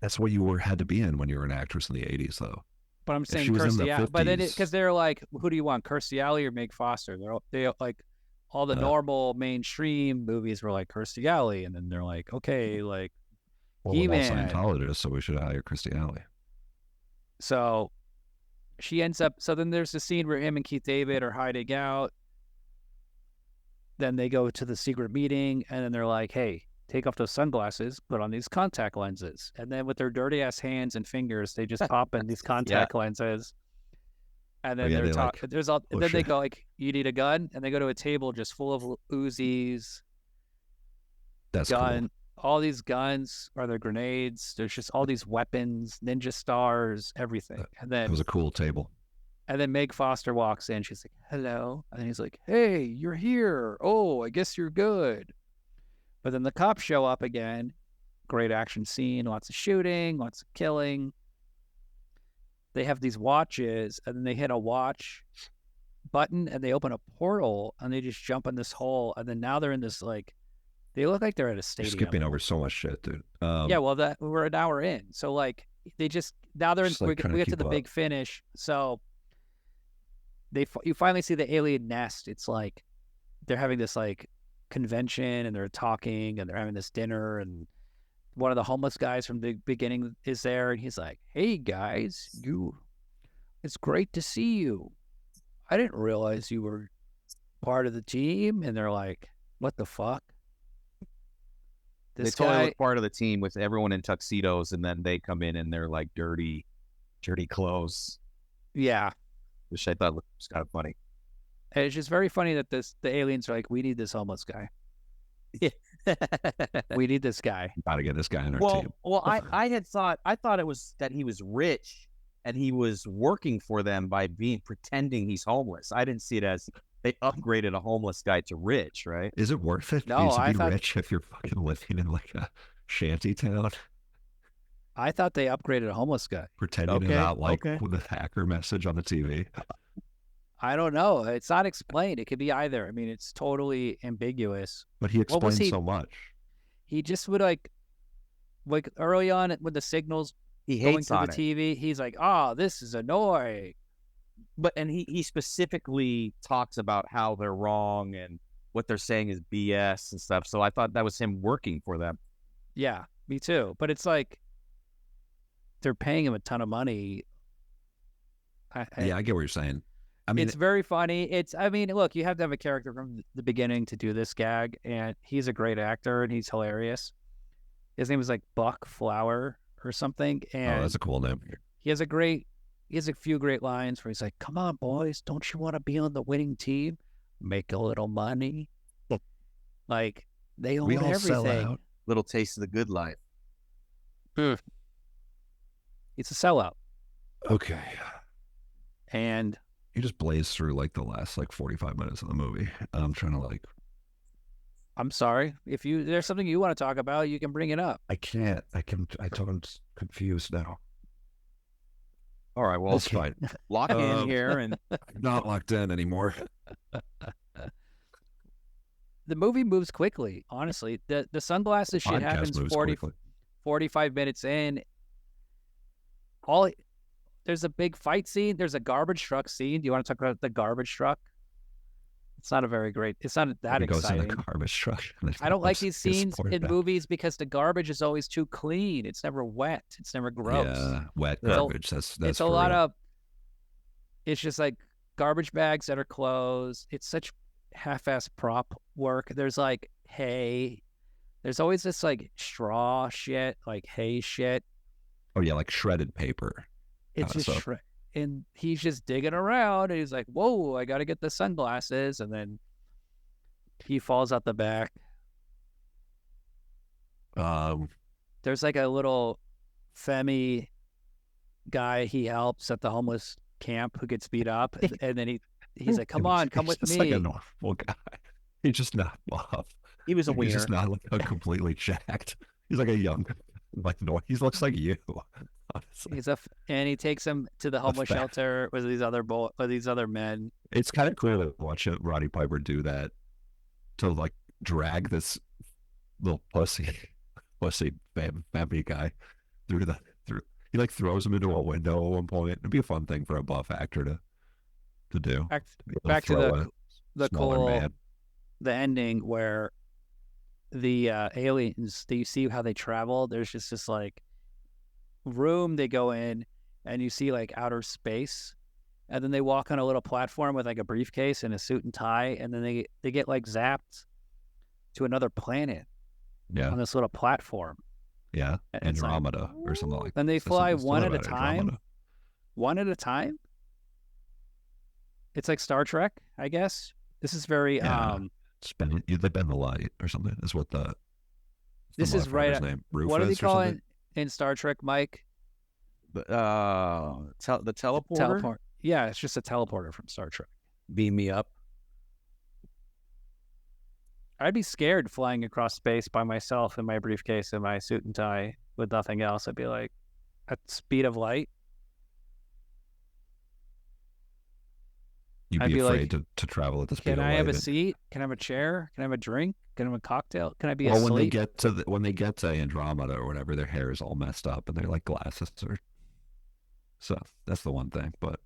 that's what you had to be in when you were an actress in the 80s, though. But I'm saying she was in the Kirstie Alley, 50s. but then because they're like, who do you want, Kirstie Alley or Meg Foster? They like all the normal mainstream movies were like Kirstie Alley, and then they're like, okay, like He-Man. We're all Scientologists, so we should hire Kirstie Alley. So she ends up. So then there's the scene where him and Keith David are hiding out. Then they go to the secret meeting, and then they're like, hey, take off those sunglasses, put on these contact lenses. And then with their dirty ass hands and fingers, they just pop in these contact lenses. And then they're talking. Like, there's all. And then they go like, you need a gun, and they go to a table just full of Uzis. That's cool. All these guns, are there grenades? There's just all these weapons, ninja stars, everything. And then it was a cool table. And then Meg Foster walks in. She's like, hello. And then he's like, hey, you're here. Oh, I guess you're good. But then the cops show up again. Great action scene, lots of shooting, lots of killing. They have these watches, and then they hit a watch button, and they open a portal, and they just jump in this hole. And then now they're in this like, they look like they're at a stadium. You're skipping over so much shit, dude. Yeah, well, we're an hour in, so like they just now they're in. We get to the big finish, so you finally see the alien nest. It's like they're having this like convention, and they're talking, and they're having this dinner, and one of the homeless guys from the beginning is there, and he's like, "Hey guys, it's great to see you. I didn't realize you were part of the team." And they're like, "What the fuck?" They totally look part of the team with everyone in tuxedos, and then they come in and they're like dirty clothes. Yeah. Which I thought was kind of funny. And it's just very funny that the aliens are like, we need this homeless guy. We need this guy. Gotta get this guy on our team. Well, I thought it was that he was rich and he was working for them by pretending he's homeless. I didn't see it as They upgraded a homeless guy to rich, right? Is it worth it? No, to I be thought rich if you're fucking living in like a shanty town, they upgraded a homeless guy. pretending to Okay, not like okay. the hacker message on the TV. I don't know. It's not explained. It could be either. I mean, it's totally ambiguous. But he What was explains he? so much. He just would like early on with the signals He going hates through the on it. TV. He's like, "Oh, this is annoying." And he specifically talks about how they're wrong and what they're saying is BS and stuff. So I thought that was him working for them. Yeah, me too. But it's like they're paying him a ton of money. Yeah, I get what you're saying. I mean, it's very funny. I mean, look, you have to have a character from the beginning to do this gag, and he's a great actor and he's hilarious. His name is like Buck Flower or something, oh, and that's a cool name. he has a few great lines where he's like, "Come on, boys, don't you want to be on the winning team? Make a little money." Like they own We all sell everything. out. Little taste of the good life. It's a sellout, Okay. and You just blaze through like the last like 45 minutes of the movie. I'm trying to like, I'm sorry if there's something you want to talk about, you can bring it up. I can't. I'm confused now. All right, well, That's fine. lock in here and I'm not locked in anymore. The movie moves quickly, honestly. The sunglasses shit Podcast happens moves 40, quickly. 45 minutes in. There's a big fight scene. There's a garbage truck scene. Do you want to talk about the garbage truck? It's not that He goes in exciting. a garbage truck. and I don't like pumps these his scenes sport in back. movies because the garbage is always too clean. It's never wet. It's never gross. Yeah, wet It's a- garbage. That's It's a for lot real. of. It's just like garbage bags that are closed. It's such half-ass prop work. There's like hay. There's always this like straw shit, like hay shit. Oh yeah, like shredded paper. It's kinda just stuff. and he's just digging around, and he's like, "Whoa, I got to get the sunglasses," and then he falls out the back. There's like a little Femi guy he helps at the homeless camp who gets beat up, and then he's like, "Come on, come He's with just me." like a normal guy. He's just not buff. he was a He's wiener. just not like completely jacked. He's like a young, like no, he looks like you. Honestly, And he takes him to the homeless fat. shelter with these other men. it's kind of clear to watch Roddy Piper do that to like drag this little pussy Bambi guy through. He like throws him into a window at one point. It'd be a fun thing for a buff actor to do. Back to Throw the a smaller cool man. the ending where the aliens, do you see how they travel? There's just this like room they go in, and you see like outer space, and then they walk on a little platform with like a briefcase and a suit and tie, and then they get like zapped to another planet Yeah, on this little platform. yeah, And it's like, Andromeda or something like that. and they There's fly something one at a about time. Andromeda. One at a time. It's like Star Trek, I guess. This is very Yeah. They bend the light or something. Is what This is right. motherfucker's name. Rufus What do they or call something? it in Star Trek, Mike? The teleporter. Teleport. Yeah, it's just a teleporter from Star Trek. Beam me up. I'd be scared flying across space by myself in my briefcase and my suit and tie with nothing else. I'd be like, at speed of light. You'd I'd be be like, afraid to travel at the speed Can of I light. have a and- seat? Can I have a chair? Can I have a drink? Can I have a cocktail? Can I be Well, when they asleep? get to Andromeda or whatever, their hair is all messed up and they're like glasses or so. That's the one thing, but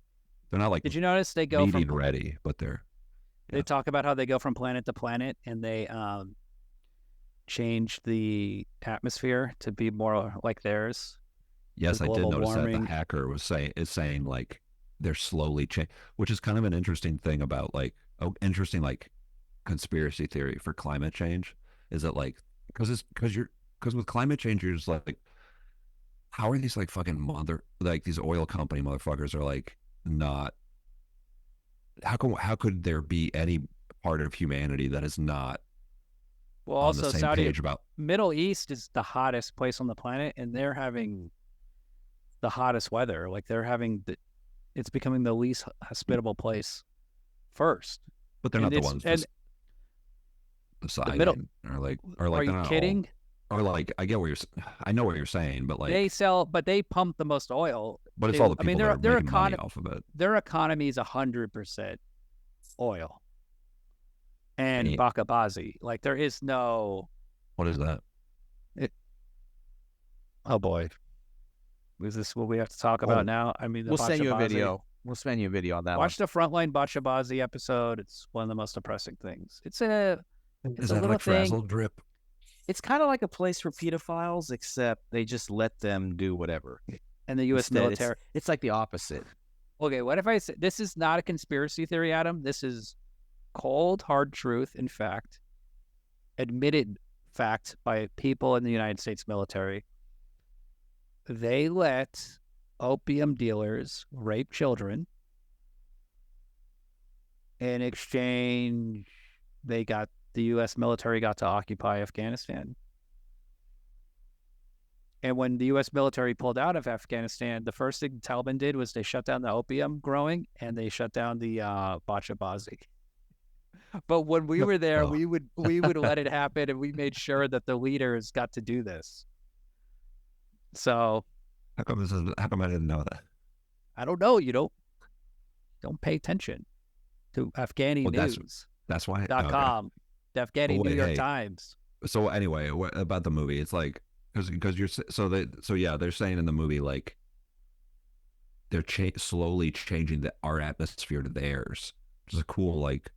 they're not like Did you notice they go meeting from ready, but they're They talk about how they go from planet to planet, and they change the atmosphere to be more like theirs. yes, The I did global notice that warming. the hacker is saying like they're slowly changing, which is kind of an interesting thing about like interesting like conspiracy theory for climate change is that like because with climate change you're just like how are these like fucking these oil company motherfuckers are like not how could there be any part of humanity that is not Well, on also the same Saudi page about Middle East is the hottest place on the planet, and they're having the hottest weather. Like it's becoming the least hospitable place first. But they're And not the it's ones and deciding, middle. or like Are you they're not kidding? all, or like I get what I know what you're saying, but like, But they pump the most oil. but it's all the I mean, people that are making money off of it. their economy is 100% oil and And bakabazi. Like there is no. what is that? Oh boy, is this what we have to talk about now? I mean, We'll send you a bachabazi. video. We'll send you a video on that Watch the Frontline Bachabazi episode. It's one of the most depressing things. It's a Is a that little like frazzle thing. drip? It's kind of like a place for pedophiles, except they just let them do whatever. And the U.S. Instead, military. It's like the opposite. Okay, what if I say this is not a conspiracy theory, Adam? This is cold, hard truth. In fact, admitted fact by people in the United States military. They let opium dealers rape children. In exchange, the U.S. military got to occupy Afghanistan. And when the U.S. military pulled out of Afghanistan, the first thing the Taliban did was they shut down the opium growing and they shut down the bachabazi. But when we were there, we would let it happen, and we made sure that the leaders got to do this. So, How come I didn't know that? I don't know. You don't pay attention to Afghani Well, News. That's why. .com, the Afghani New York Times. So anyway, what about the movie? It's like because you're they're saying in the movie like they're slowly changing our atmosphere to theirs, which is a cool like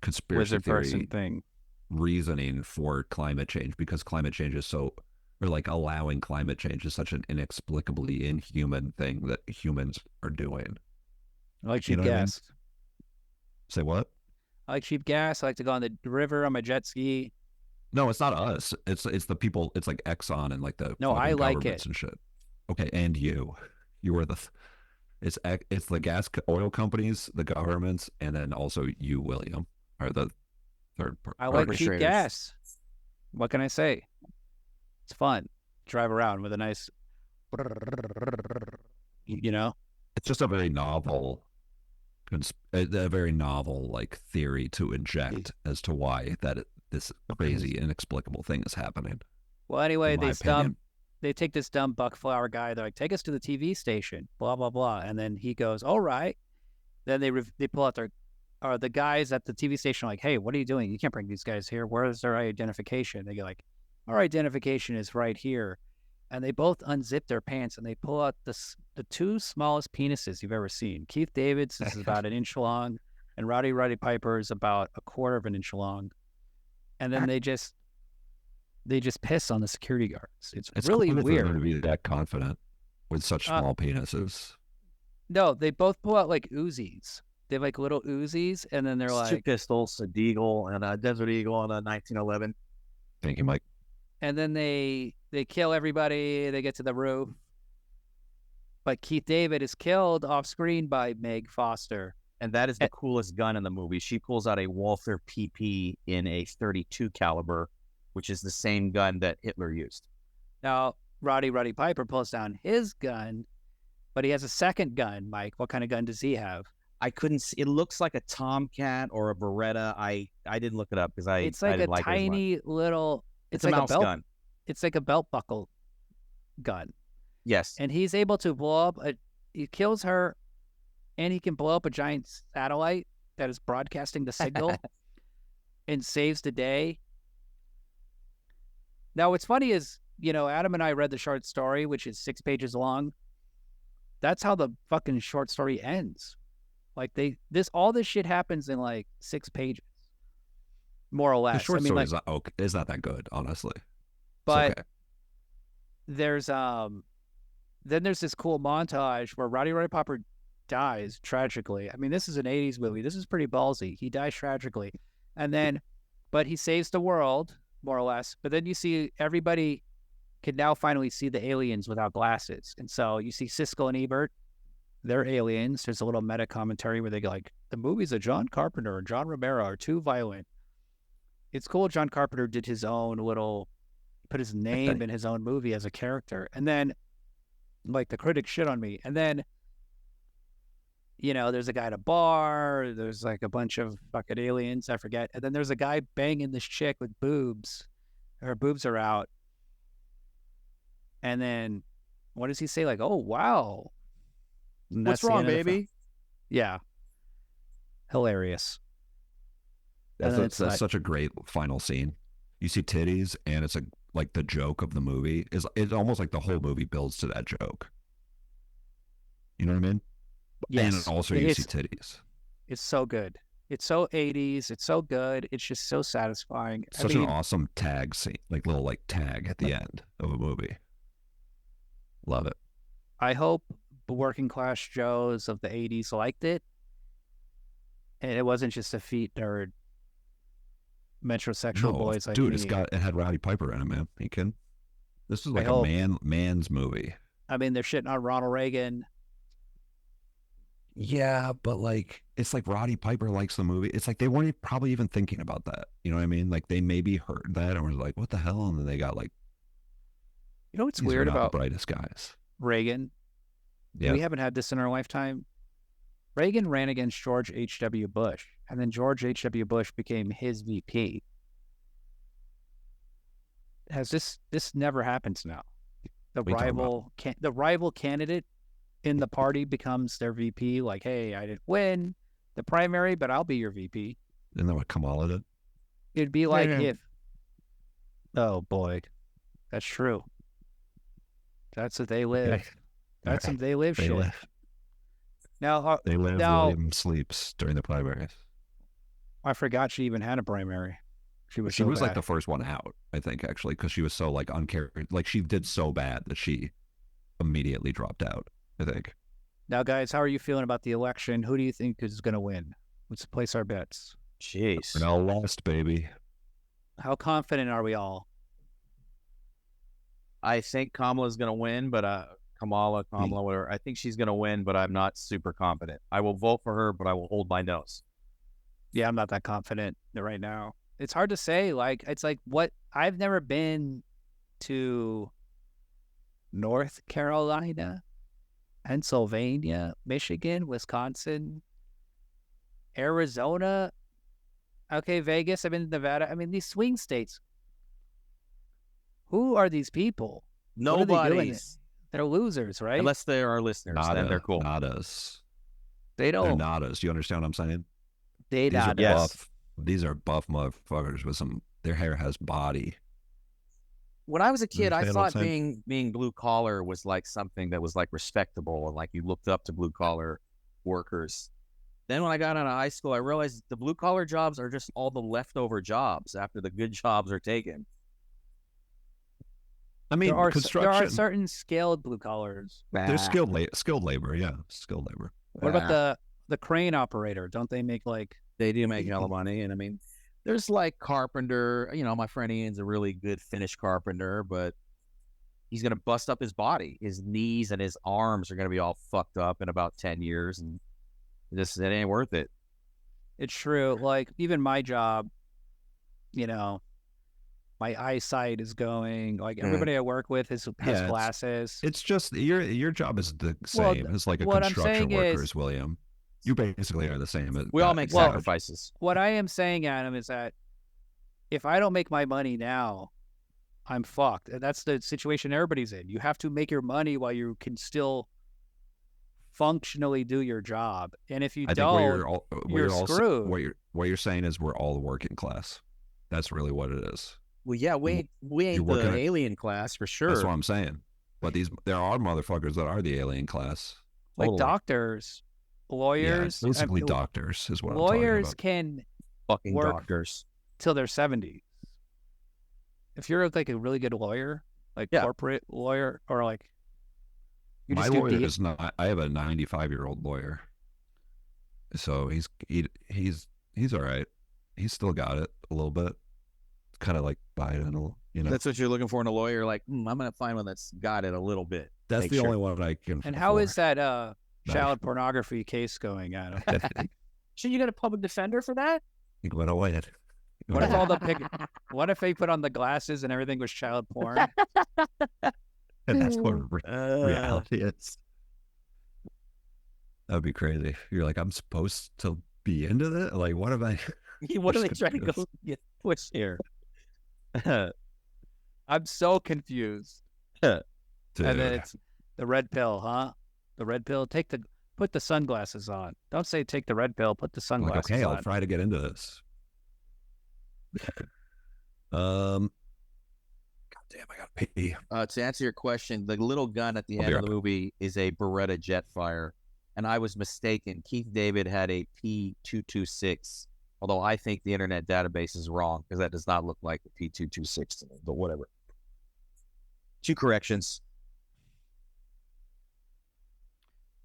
conspiracy Wizard theory person thing. Reasoning for climate change, because climate change is so, or like allowing climate change is such an inexplicably inhuman thing that humans are doing. I like cheap gas. Say what? I like cheap gas. I like to go on the river on my jet ski. No, it's not us. It's the people. It's like Exxon and like the I like governments it and shit. Okay, and you were it's the gas oil companies, the governments, and then also you, William, are the third. I like cheap gas. What can I say? It's fun. Drive around with a nice, It's just a very novel like theory to inject as to why this crazy inexplicable thing is happening. Well, anyway, they take this dumb Buckflower guy. They're like, take us to the TV station, blah blah blah, and then he goes, all right. Then they pull out the guys at the TV station are like, hey, what are you doing? You can't bring these guys here. Where's their identification? They go like, our identification is right here. And they both unzip their pants and they pull out the two smallest penises you've ever seen. Keith David's is about an inch long, and Roddy Piper is about a quarter of an inch long. And then they just piss on the security guards. It's really cool weird to be that confident with such small penises. No, they both pull out like Uzis. They have like little Uzis, and then they're like 2 pistols, a Deagle, and a Desert Eagle, and a 1911. Thank you, Mike. And then they kill everybody. They get to the roof, but Keith David is killed off screen by Meg Foster. And that is the coolest gun in the movie. She pulls out a Walther PP in a .32 caliber, which is the same gun that Hitler used. Now, Roddy Piper pulls down his gun, but he has a second gun, Mike. What kind of gun does he have? I couldn't see. It looks like a Tomcat or a Beretta. I didn't look it up because It's like I didn't a like tiny little... It's like a mouse gun. It's like a belt buckle gun. Yes. And he's able to blow up... He kills her, and he can blow up a giant satellite that is broadcasting the signal and saves the day. Now, what's funny is, Adam and I read the short story, which is 6 pages long. That's how the fucking short story ends. Like all this shit happens in like 6 pages, more or less. The short story is not that good, honestly. But okay. There's then there's this cool montage where Roddy Piper dies tragically. I mean, this is an 80s movie. This is pretty ballsy. He dies tragically. And then, but he saves the world, more or less. But then you see everybody can now finally see the aliens without glasses. And so you see Siskel and Ebert, they're aliens. There's a little meta commentary where they go like, the movies of John Carpenter or John Romero are too violent. It's cool John Carpenter did his own put his name in his own movie as a character. And then, like, the critics shit on me. And then there's a guy at a bar, there's like a bunch of fucking aliens, I forget. And then there's a guy banging this chick with boobs. Her boobs are out. And then what does he say? Like, oh, wow. And What's that's the wrong, end of the film. baby? Yeah. Hilarious. And then That's it's like, such a great final scene. You see titties, and it's like the joke of the movie is. It's almost like the whole movie builds to that joke. You know what I mean? yes. And also you see titties. It's so good. It's so 80s. It's so good. It's just so satisfying. Such an awesome tag scene, like little like tag at the end of a movie. Love it. I hope the working class Joes of the 80s liked it. And it wasn't just a feet nerd metrosexual boys like dude, me. it had Roddy Piper in it, man. You kidding? This is like hope. man's movie. I mean, they're shitting on Ronald Reagan. Yeah, but like it's like Roddy Piper likes the movie. It's like they weren't probably even thinking about that. You know what I mean? Like they maybe heard that and was like, "What the hell?" And then they got like, You know what's these are weird not about the brightest guys. Reagan? Yeah, We haven't had this in our lifetime. Reagan ran against George H.W. Bush, and then George H.W. Bush became his VP. This never happens now? The What are you talking rival candidate in the party becomes their VP. Like, hey, I didn't win the primary, but I'll be your VP. Isn't that what Kamala did? It'd be like yeah. if, oh boy, that's true. That's what they live. Okay. That's some they live They shit. live. Now, They live. now William sleeps during the primaries. I forgot she even had a primary. She was She so was like bad. the first one out, I think, actually, because she was so like uncaring. Like she did so bad that she immediately dropped out, I think. Now, guys, how are you feeling about the election? Who do you think is going to win? Let's place our bets. Jeez. We're now lost, baby. How confident are we all? I think Kamala's going to win, but Kamala, whatever. I think she's going to win, but I'm not super confident. I will vote for her, but I will hold my nose. Yeah, I'm not that confident right now. It's hard to say. Like, it's like what I've never been to North Carolina, Pennsylvania, Michigan, Wisconsin, Arizona. Okay, Vegas. I've been to Nevada. I mean, these swing states. Who are these people? What are they doing? Nobody's. They're losers, right? Unless they are our listeners, then they're cool. Nadas. They They're don't. nadas. Do you understand what I'm saying? They These are not. buff. These are buff motherfuckers with some. Their hair has body. When I was a kid, I Understand what I'm thought being blue collar was like something that was like respectable and like you looked up to blue collar workers. Then when I got out of high school, I realized the blue collar jobs are just all the leftover jobs after the good jobs are taken. I mean, There construction. are certain skilled blue collars. There's skilled labor. Yeah, skilled labor. What about the crane operator? Don't they make like? They do make hella money, and I mean, there's like Carpenter. You know, my friend Ian's a really good Finnish carpenter, but he's gonna bust up his body. His knees and his arms are gonna be all fucked up in about 10 years, and it ain't worth it. It's true. Like even my job, my eyesight is going. Like everybody I work with has glasses. It's just your job is the Well, same as like a what I'm construction saying worker's, is- William. You basically are the same. We all make sacrifices. What I am saying, Adam, is that if I don't make my money now, I'm fucked. And that's the situation everybody's in. You have to make your money while you can still functionally do your job. And if you don't, you're screwed. What you're saying is we're all working class. That's really what it is. Well, yeah, we ain't the alien class for sure. That's what I'm saying. But there are motherfuckers that are the alien class. Like Totally. doctors, lawyers. Yeah, basically doctors is what I'm talking lawyers about. can Fucking work doctors. till they're 70. If you're like a really good lawyer, like corporate lawyer, or like you My just do lawyer is not. I have a 95-year-old lawyer, so he's all right. He's still got it a little bit. Kind of like Biden, That's what you're looking for in a lawyer. Like, I'm gonna find one that's got it a little bit. That's the only one I can. And how is that child pornography case going, Adam? Should you get a public defender for that? He went away. What if what if they put on the glasses and everything was child porn? And that's what reality is. That would be crazy. You're like, I'm supposed to be into this? Like, what am I? What are they Just trying to go confused. get push here? I'm so confused. Dude. And then it's the red pill, huh? The red pill. Put the sunglasses on. Don't say take the red pill. Put the I'm like, sunglasses okay, on. I'll try to get into this. God damn, I gotta pee. To answer your question, the little gun at the I'll end be of right the movie is a Beretta Jetfire, and I was mistaken. Keith David had a P226, although I think the internet database is wrong because that does not look like the P226 to me, but whatever. 2 corrections.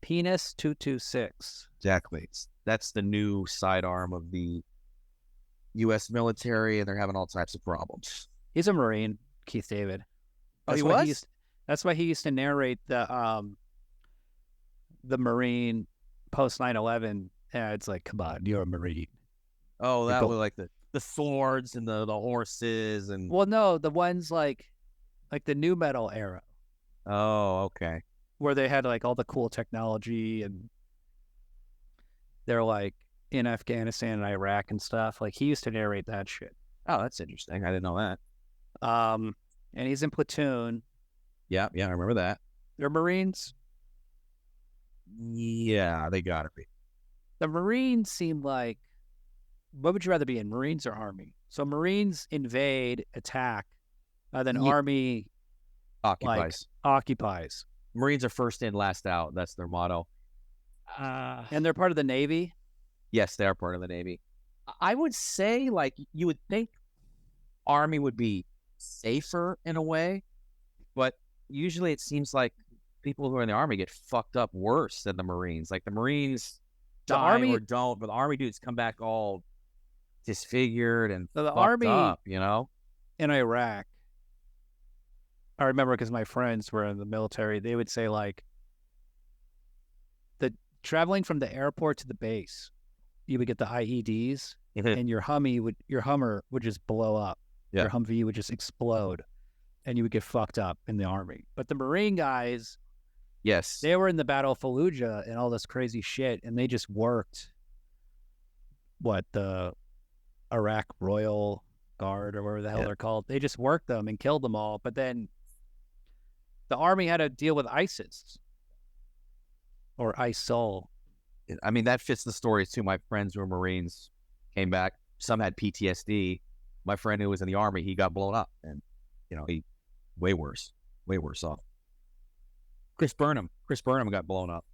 Penis 226. Exactly. That's the new sidearm of the U.S. military, and they're having all types of problems. He's a Marine, Keith David. Oh, he why was? That's why he used to narrate the Marine post 9/11. Yeah, it's like, come on, you're a Marine. Oh, that Go- was like the swords and the horses and. Well, no, the ones like the new metal era, Oh, okay. where they had like all the cool technology and they're like in Afghanistan and Iraq and stuff. Like he used to narrate that shit. Oh, that's interesting. I didn't know that. And he's in Platoon. Yeah, I remember that. They're Marines. Yeah, they gotta be. The Marines seem like, what would you rather be in, Marines or Army? So Marines invade, attack, then Army Occupies. occupies. Marines are first in, last out. That's their motto. And they're part of the Navy. Yes, they are part of the Navy. I would say, like, you would think Army would be safer in a way, but usually it seems like people who are in the Army get fucked up worse than the Marines. Like the Marines The die Army- or don't, but the Army dudes come back all disfigured and So the fucked Army- up, you know? In Iraq, I remember because my friends were in the military, they would say like the traveling from the airport to the base, you would get the IEDs and your Hummer would just blow up. Yeah. Your Humvee would just explode and you would get fucked up in the Army. But the Marine guys, Yes. they were in the Battle of Fallujah and all this crazy shit, and they just worked the Iraq Royal Guard or whatever the hell they're called. They just worked them and killed them all. But then the Army had to deal with ISIS or ISIL. I mean, that fits the story too. My friends who were Marines came back. Some had PTSD. My friend who was in the Army, he got blown up, and he way worse off. Chris Burnham got blown up.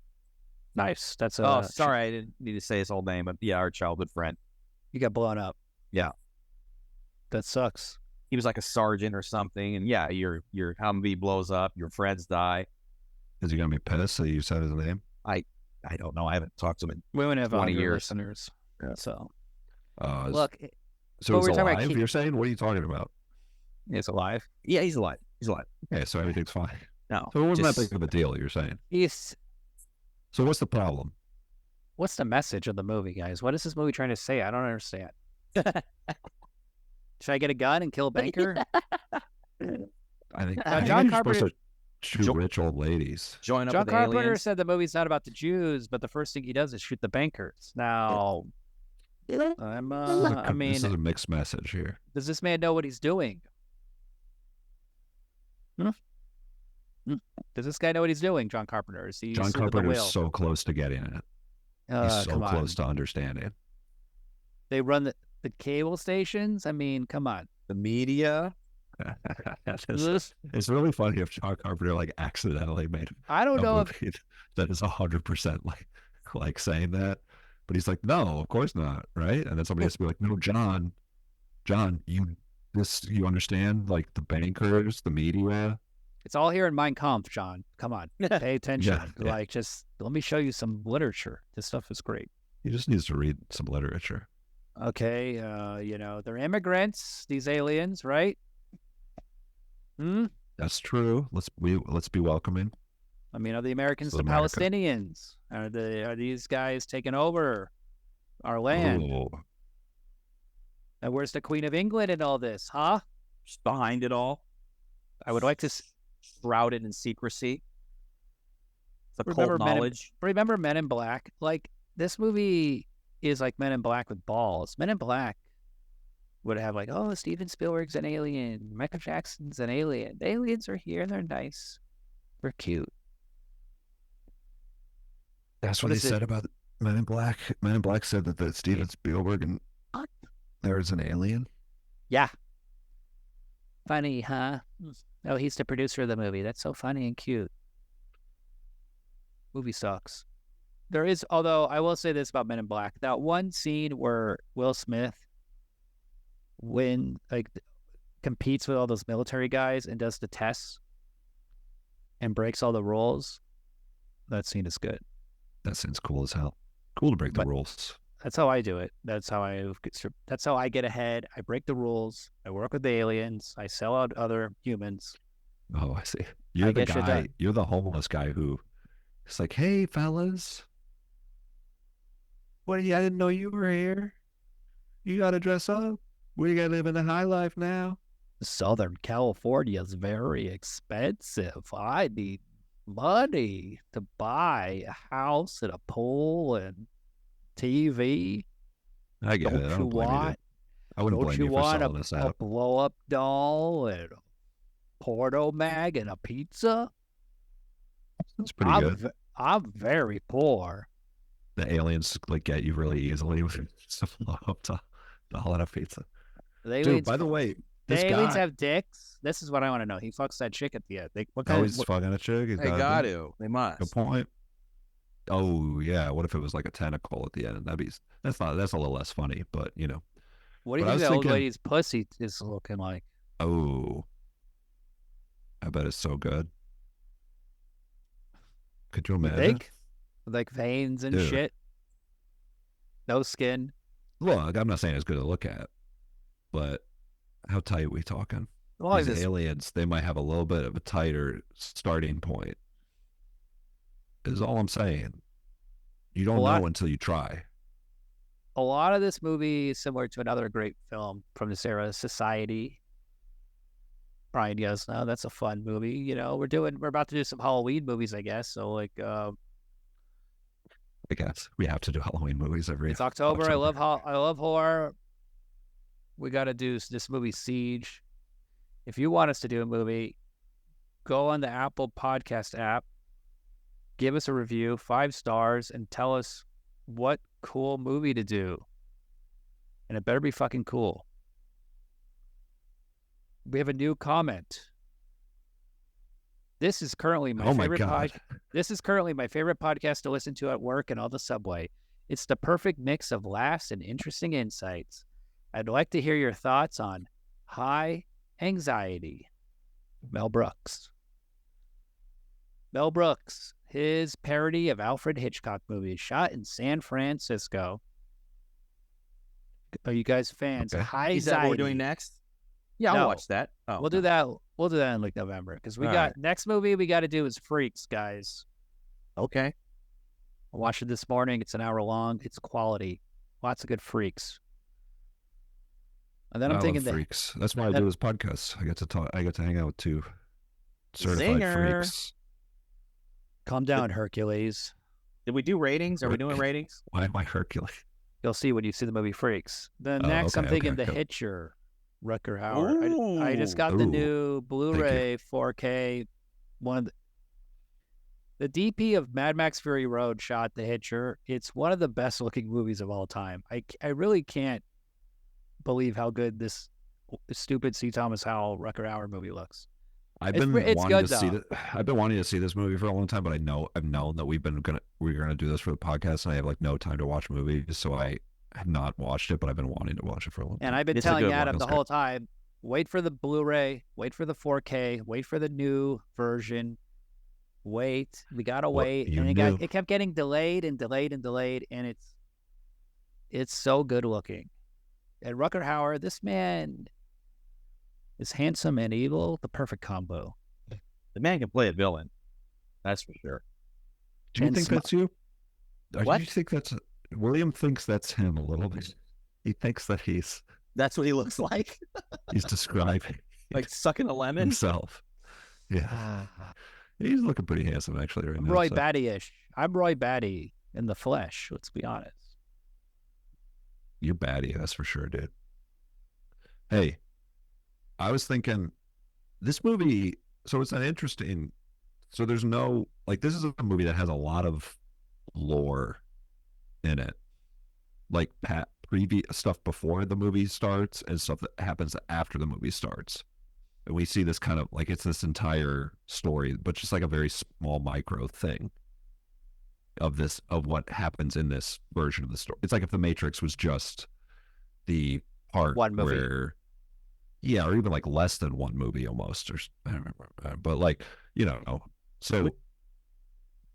Nice. That's Oh, sorry, I didn't need to say his whole name, but yeah, our childhood friend. You got blown up. Yeah. That sucks. He was like a sergeant or something, and yeah, your Humvee blows up, your friends die. Is he gonna be pissed that you said his name? I don't know. I haven't talked to him in We wouldn't have 20 100 years. listeners. Yeah. So So look, he's we were talking about alive, you're saying? What are you talking about? it's alive. Yeah, he's alive. Okay, so everything's fine. No. So it wasn't that just- big of a deal, you're saying? So what's the problem? What's the message of the movie, guys? What is this movie trying to say? I don't understand. Should I get a gun and kill a banker? I think John you're supposed Carpenter- to shoot rich old ladies. Join up John with Carpenter aliens. said the movie's not about the Jews, but the first thing he does is shoot the bankers. Now, I This mean, is a mixed message here. does this man know what he's doing? Does this guy know what he's doing, John Carpenter? Is he John asleep at the Carpenter's wheel? so close to getting it. He's so come on. close to understanding. They run the cable stations. I mean, come on. The media. It's really funny if John Carpenter like accidentally made I don't a know if movie that is 100% like saying that, but he's like, no, of course not, right? And then somebody has to be like, no, John, you understand, like the bankers, the media. it's all here in Mein Kampf, John. Come on, pay attention. Yeah. Like, just let me show you some literature. This stuff is great. He just needs to read some literature. Okay, they're immigrants, these aliens, right? That's true. Let's be welcoming. I mean, are the Americans So the America. Palestinians? Are these guys taking over our land? Ooh. And where's the Queen of England in all this, huh? Just behind it all. I would like to. Shrouded in secrecy. occult knowledge. Remember Men in Black? Like, this movie is like Men in Black with balls. Men in Black would have like, oh, Steven Spielberg's an alien. Michael Jackson's an alien. The aliens are here. They're nice. They're cute. That's what they said about Men in Black. Men in Black said that Steven Spielberg and there's an alien. Yeah. Funny, huh? Oh, he's the producer of the movie. That's so funny and cute. Movie sucks. There is, although I will say this about Men in Black. That one scene where Will Smith competes with all those military guys and does the tests and breaks all the rules. That scene is good. That scene's cool as hell. Cool to break the rules. That's how I do it. That's how I get ahead. I break the rules. I work with the aliens. I sell out other humans. Oh, I see. You're the guy. You're the homeless guy who is like, hey, fellas. I didn't know you were here. You got to dress up. We got to live in the high life now. Southern California is very expensive. I need money to buy a house and a pool and TV. I get it. I don't blame you. I wouldn't blame you for selling this out. A blow-up doll and a porno mag and a pizza. That's pretty good. I'm very poor. The aliens get you really easily with some blow-up doll and a pizza. Dude, by the way, the aliens have dicks. This is what I want to know. He fucks that chick at the end. He's fucking a chick. They got to. They must. Good point. Oh yeah. What if it was like a tentacle at the end? That's a little less funny, but you know. What do you think the old lady's pussy is looking like? Oh, I bet it's so good. Could you imagine? Think? Like veins and shit. No skin. Look, I'm not saying it's good to look at, but how tight are we talking? Well, these aliens, they might have a little bit of a tighter starting point. Is all I'm saying. You don't know until you try. A lot of this movie is similar to another great film from this era, Society. Brian Yuzna. That's a fun movie. You know, we're about to do some Halloween movies, I guess. So I guess we have to do Halloween movies every. It's October. I love horror. We got to do this movie Siege. If you want us to do a movie, go on the Apple Podcast app, give us a review, 5 stars, and tell us what cool movie to do. And it better be fucking cool. We have a new comment. This is currently my favorite This is currently my favorite podcast to listen to at work and on the subway. It's the perfect mix of laughs and interesting insights. I'd like to hear your thoughts on High Anxiety. Mel Brooks. Mel Brooks, his parody of Alfred Hitchcock movies shot in San Francisco. Are you guys fans? Okay. High Is that Anxiety. what we're doing next? Yeah, I'll watch that. Oh, we'll do that. We'll do that in like November because next movie we got to do is Freaks, guys. Okay. I watched it this morning. It's an hour long. It's quality. Lots of good freaks. And then I'm thinking freaks. That's why I do this podcast. I get to talk. I get to hang out with 2 certified freaks. Calm down, Hercules. Did we do ratings? Are we doing ratings? Why am I Hercules? You'll see when you see the movie Freaks. Then next, I'm thinking The Hitcher. Rutger Hauer. I just got the new Blu-ray 4K. The DP of Mad Max Fury Road shot The Hitcher. It's one of the best looking movies of all time. I really can't believe how good this stupid C. Thomas Howell Rutger Hauer movie looks. I've been wanting to see this movie for a long time, but I've known that we're gonna do this for the podcast, and I have no time to watch movies, so I have not watched it, but I've been wanting to watch it for a long time. And I've been telling Adam the whole time, wait for the Blu-ray, wait for the 4K, wait for the new version. Wait, we gotta wait, and it kept getting delayed and delayed and delayed, and it's so good looking. And Rutger Hauer, this man is handsome and evil, the perfect combo. The man can play a villain, that's for sure. Do you think that's you? What? Do you think that's William thinks that's him a little bit? He thinks that that's what he looks like. He's describing like sucking a lemon himself. Yeah. He's looking pretty handsome actually right I'm now. Roy So. Batty-ish. I'm Roy Batty in the flesh. Let's be honest. You're batty, that's for sure, dude. Hey, I was thinking this movie. So it's an interesting. So there's no like this is a movie that has a lot of lore in it, like previous stuff before the movie starts and stuff that happens after the movie starts. And we see this kind of like it's this entire story, but just like a very small micro thing of what happens in this version of the story. It's like if the Matrix was just the part One movie. where, yeah, or even like less than one movie almost, or I don't remember, but like so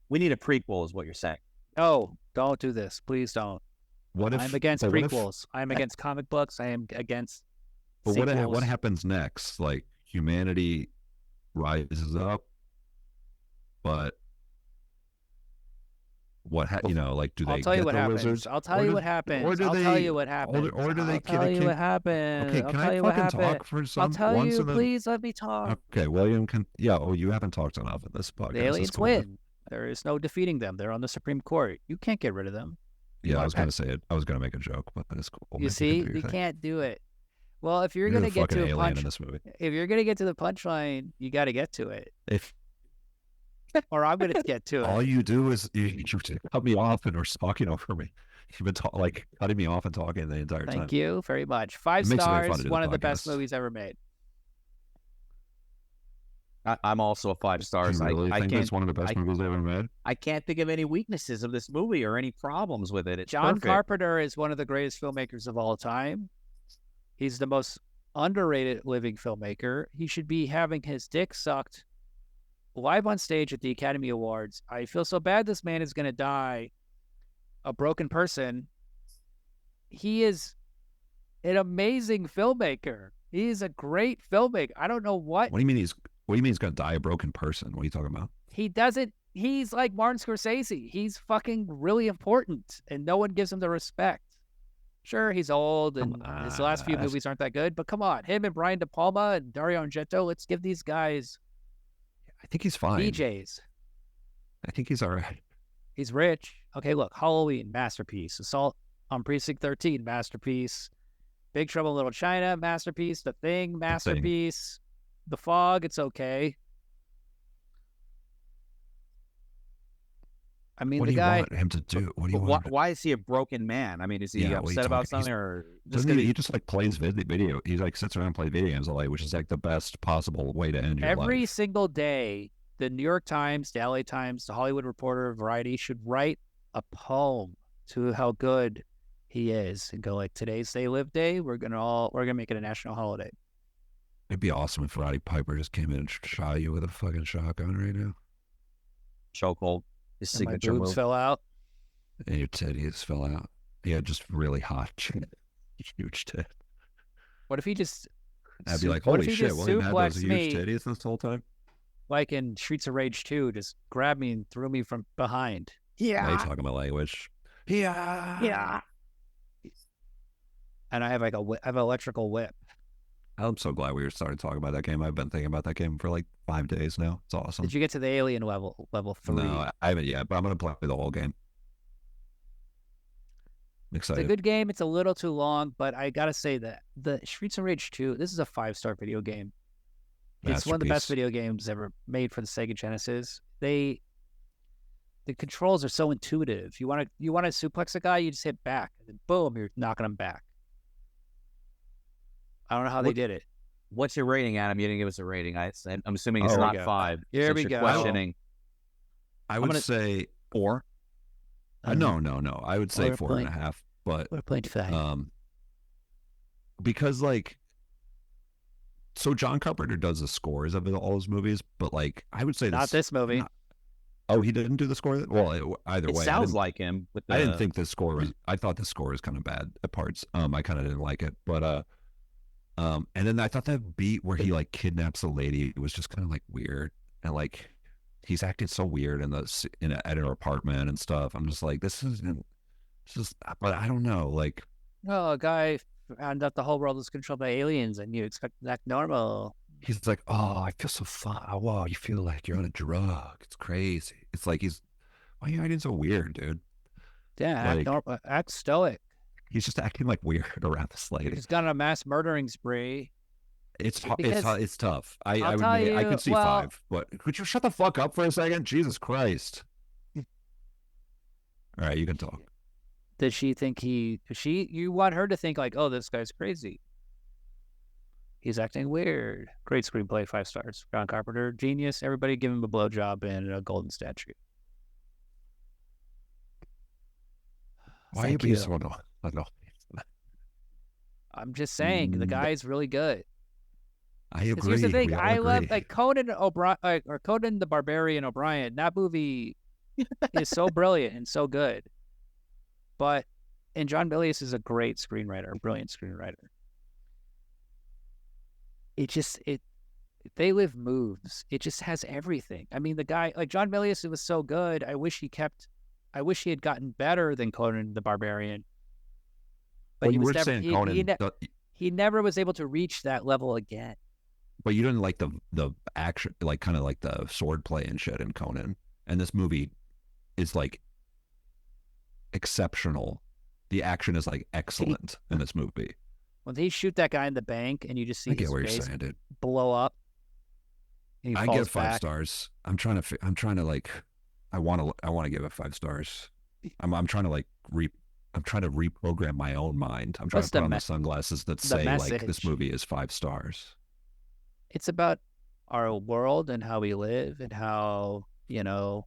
We need a prequel, is what you're saying. No, don't do this. Please don't. what if I'm against but what if- prequels. I'm against comic books. I am against But sequels. what happens next? Like humanity rises up, but like do they I'll tell you get what the happens. wizards? I'll tell Or you do- what happens. or do I'll they- tell you what happens. Or do they I'll get tell you can- what happens. Okay, I'll can tell I you what fucking happens. talk for some I'll tell once you. in the Please let me talk. Okay, William can you haven't talked enough in this podcast. The That's aliens cool. win. There is no defeating them. They're on the Supreme Court. You can't get rid of them. Yeah, I wanna was gonna say it. I was gonna make a joke, but it's cool. You Maybe see, can do you your thing. can't do it. Well, if you're You're gonna the get fucking to a alien punch, in this movie. if you're gonna get to the punchline, you got to get to it, If or I'm gonna get to all it. you do is you cut me off and are talking over me. You've been like cutting me off and talking the entire time. Thank you very much. 5 It makes it very fun stars. to do One the of the best podcast. movies ever made. I'm also a 5 Do stars. you really I think can't. it's one of the best movies ever made? I can't think of any weaknesses of this movie or any problems with it. It's John perfect. Carpenter is one of the greatest filmmakers of all time. He's the most underrated living filmmaker. He should be having his dick sucked live on stage at the Academy Awards. I feel so bad this man is going to die a broken person. He is an amazing filmmaker. He is a great filmmaker. I don't know what What do you mean he's gonna die a broken person? What are you talking about? he doesn't. He's like Martin Scorsese. He's fucking really important, and no one gives him the respect. Sure, he's old, and his last few on. movies aren't that good, but come on, him and Brian De Palma and Dario Argento, let's give these guys I think he's fine. DJs. I think he's all right. He's rich. Okay, look, Halloween, masterpiece. Assault on Precinct 13, masterpiece. Big Trouble in Little China, masterpiece. The Thing, masterpiece. The Fog, it's okay. I mean, What the do you guy. want him to do? What do you But want? why is he a broken man? I mean, is he Yeah, what are you upset about talking- something, or just Doesn't gonna he just like plays video? He like sits around and plays video games all day, which is like the best possible way to end your Every life. single day, the New York Times, the LA Times, the Hollywood Reporter, Variety should write a poem to how good he is and go like, today's They Live Day. We're gonna make it a national holiday. It'd be awesome if Roddy Piper just came in and shot you with a fucking shotgun right now, chokehold? His And my signature boobs move. fell out. and your titties fell out. Yeah, just really hot, huge tit. What if he just? I'd be like, what holy if he shit, just William had those suplexed huge me titties this whole time. like in Streets of Rage 2? Just grabbed me and threw me from behind. Now you're talking my language. Yeah. And I have like I have an electrical whip. I'm so glad we started talking about that game. I've been thinking about that game for like 5 days now. It's awesome. Did you get to the alien level 3? No, I haven't yet, but I'm gonna play the whole game. I'm It's a excited. good game. It's a little too long, but I gotta say that the Streets of Rage 2, this is a 5-star video game. It's one of the best Masterpiece. video games ever made for the Sega Genesis. The controls are so intuitive. You want to suplex a guy, you just hit back, and then boom, you're knocking him back. I don't know how they did it. What's your rating, Adam? You didn't give us a rating. I'm assuming it's Oh, not we go. 5. Here since we you're go. Questioning I would gonna- say 4. no. I would say We're 4.5. But We're playing 5. because like, so John Carpenter does the scores of all his movies, but like I would say Not this movie. Oh, he didn't do the score. Well, either It way, sounds like him. With the, I didn't think the score was. I thought the score was kind of bad at parts. I kind of didn't like it, but and then I thought that beat where he like kidnaps a lady was just kind of like weird, and like he's acting so weird at her apartment and stuff. I'm just like, this isn't. It's just, but I don't know. Like, Oh, a guy found out the whole world is controlled by aliens, and you expect that normal. he's like, oh, I feel so fun. Oh, wow, you feel like you're on a drug. It's crazy. It's like why are you acting so weird, dude? Yeah, Like act stoic. he's just acting like weird around this lady. He's gone on a mass murdering spree. Because It's tough. I I'll would tell I you, could see well, 5, but could you shut the fuck up for a second? Jesus Christ! All right, you can talk. did she think you want her to think like, oh, this guy's crazy. He's acting weird. Great screenplay, 5 stars. John Carpenter, genius. Everybody give him a blowjob and a golden statue. Why are you being so annoying? I'm just saying, the guy's really good. I agree. Here's the thing: We all I agree. love like Conan O'Brien, or Conan the Barbarian O'Brien. That movie is so brilliant and so good. And John Milius is a great screenwriter, a brilliant screenwriter. They Live moves. It just has everything. I mean, the guy like John Milius, it was so good. I wish he had gotten better than Conan the Barbarian. But you were saying Conan. He never was able to reach that level again. But you didn't like the action, like kind of like the swordplay and shit in Conan. And this movie is like exceptional. The action is like excellent in this movie. When they shoot that guy in the bank and you just see his face blow up, and I give 5 stars. I'm trying to like, I want to give it 5 stars. I'm trying to like I'm trying to reprogram my own mind. I'm trying to put on the sunglasses that say like this movie is 5 stars. It's about our world and how we live and how, the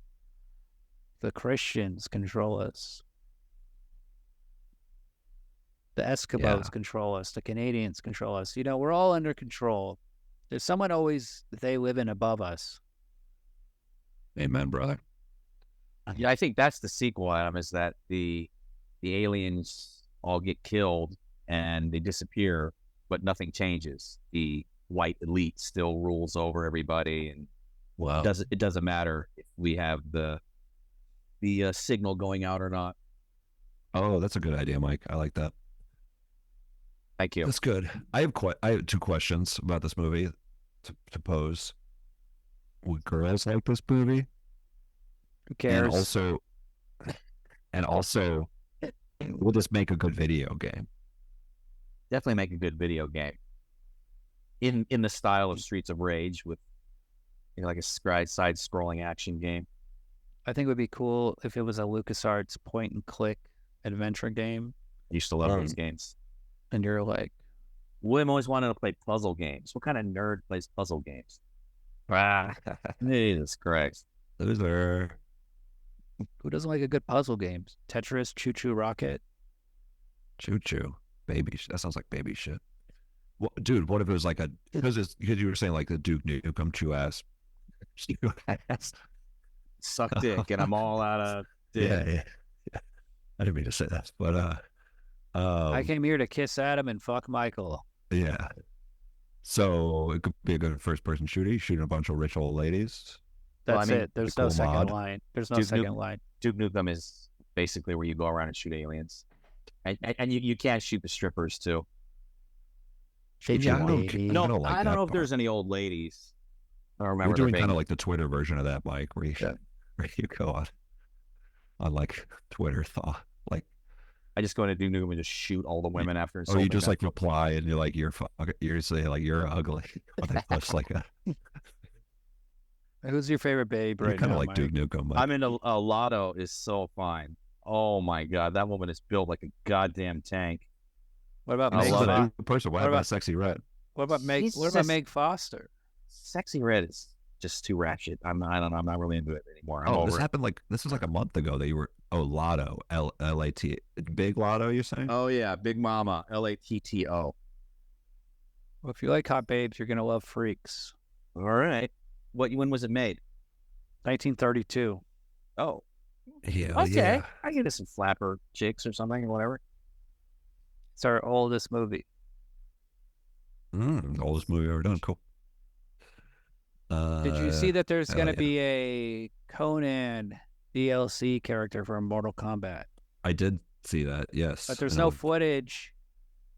Christians control us. The Eskimos control us. The Canadians control us. We're all under control. There's someone always they live in above us. Amen, brother. Yeah, I think that's the sequel, Adam, is that the aliens all get killed and they disappear, but nothing changes. The white elite still rules over everybody, and it doesn't matter if we have the signal going out or not. Oh, that's a good idea, Mike. I like that. Thank you. That's good. I have 2 questions about this movie to pose. Would girls like this movie? Who cares? And also, will this make a good video game? Definitely make a good video game. In the style of Streets of Rage, with like a side-scrolling action game. I think it would be cool if it was a LucasArts point-and-click adventure game. I used to love those games. And you're like, William always wanted to play puzzle games. What kind of nerd plays puzzle games? Jesus Christ. Loser. Who doesn't like a good puzzle game? Tetris, Choo Choo Rocket. Choo Choo. Baby. That sounds like baby shit. Well, dude, what if it was like because you were saying like the Duke Nukem chew ass. Suck dick, and I'm all out of dick. Yeah. I didn't mean to say that, but I came here to kiss Adam and fuck Michael. Yeah. So it could be a good first-person shooter. Shooting a bunch of rich old ladies. That's it. There's no second line. There's no second line. Duke Nukem is basically where you go around and shoot aliens, and you can't shoot the strippers too. I don't know if there's any old ladies. I don't remember. We're doing kind of like the Twitter version of that, Mike, where you go on like Twitter thought. Like, I just go into Duke Nukem and just shoot all the women after. Oh, you just like reply and you're like you're saying like you're ugly. They post like a. Who's your favorite babe right now? Kind of like Duke Nukem. Mike. I'm into Lotto is so fine. Oh my god, that woman is built like a goddamn tank. What about Meg? What about Sexy Red? What about Meg? What about Meg Foster? Sexy Red is just too ratchet. I don't know. I'm not really into it anymore. This was like a month ago that you were. Oh, Lotto, L-A-T, Big Lotto. You're saying? Oh yeah, Big Mama, L-A-T-T-O. Well, if you like hot babes, you're gonna love Freaks. All right. When was it made? 1932. Oh. Yeah. Okay. Yeah. I get some flapper chicks or something or whatever. It's our oldest movie. Oldest movie ever done. Cool. Did you see that there's going to be a Conan DLC character for Mortal Kombat? I did see that, yes. But there's no footage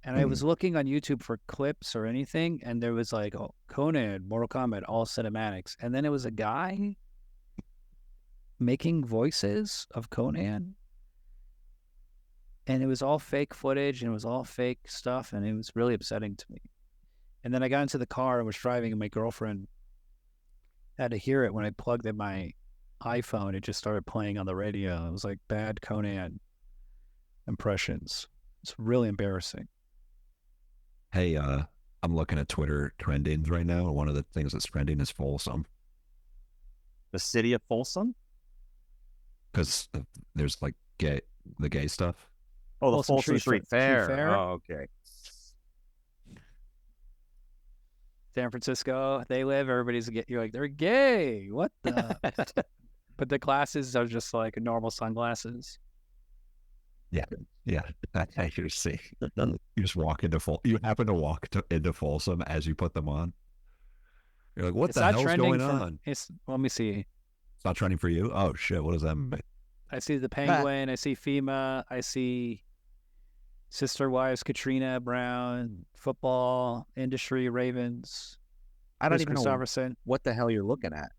And I was looking on YouTube for clips or anything, and there was like, oh, Conan, Mortal Kombat, all cinematics. And then it was a guy making voices of Conan. And it was all fake footage, and it was all fake stuff, and it was really upsetting to me. And then I got into the car and was driving, and my girlfriend had to hear it when I plugged in my iPhone. It just started playing on the radio. It was like bad Conan impressions. It's really embarrassing. Hey, I'm looking at Twitter trendings right now, and one of the things that's trending is Folsom. The city of Folsom? Because there's like the gay stuff. Oh, the Folsom Folsom Street Fair. Oh, okay. San Francisco, they live, everybody's gay. You're like, they're gay. What the? But the glasses are just like normal sunglasses. Yeah. You see, you just walk into You happen to walk into Folsom as you put them on. You're like, what It's the not hell's trending going for, on? Let me see. It's not trending for you? Oh shit! What does that mean? I see the Penguin. I see FEMA. I see Sister Wives, Katrina Brown, football industry, Ravens. I don't Chris even know Christopherson. what the hell you're looking at.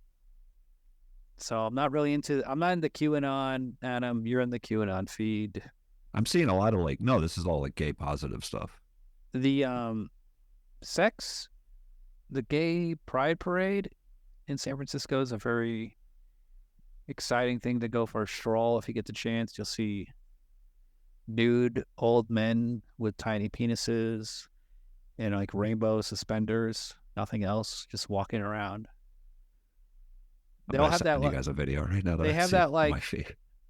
So I'm not in the QAnon, Adam. You're in the QAnon feed. I'm seeing a lot of like, no, this is all like gay positive stuff. The the gay pride parade in San Francisco is a very exciting thing to go for a stroll. If you get the chance, you'll see nude old men with tiny penises and like rainbow suspenders, nothing else, just walking around. They'll have that. You guys a video right now. They have that like,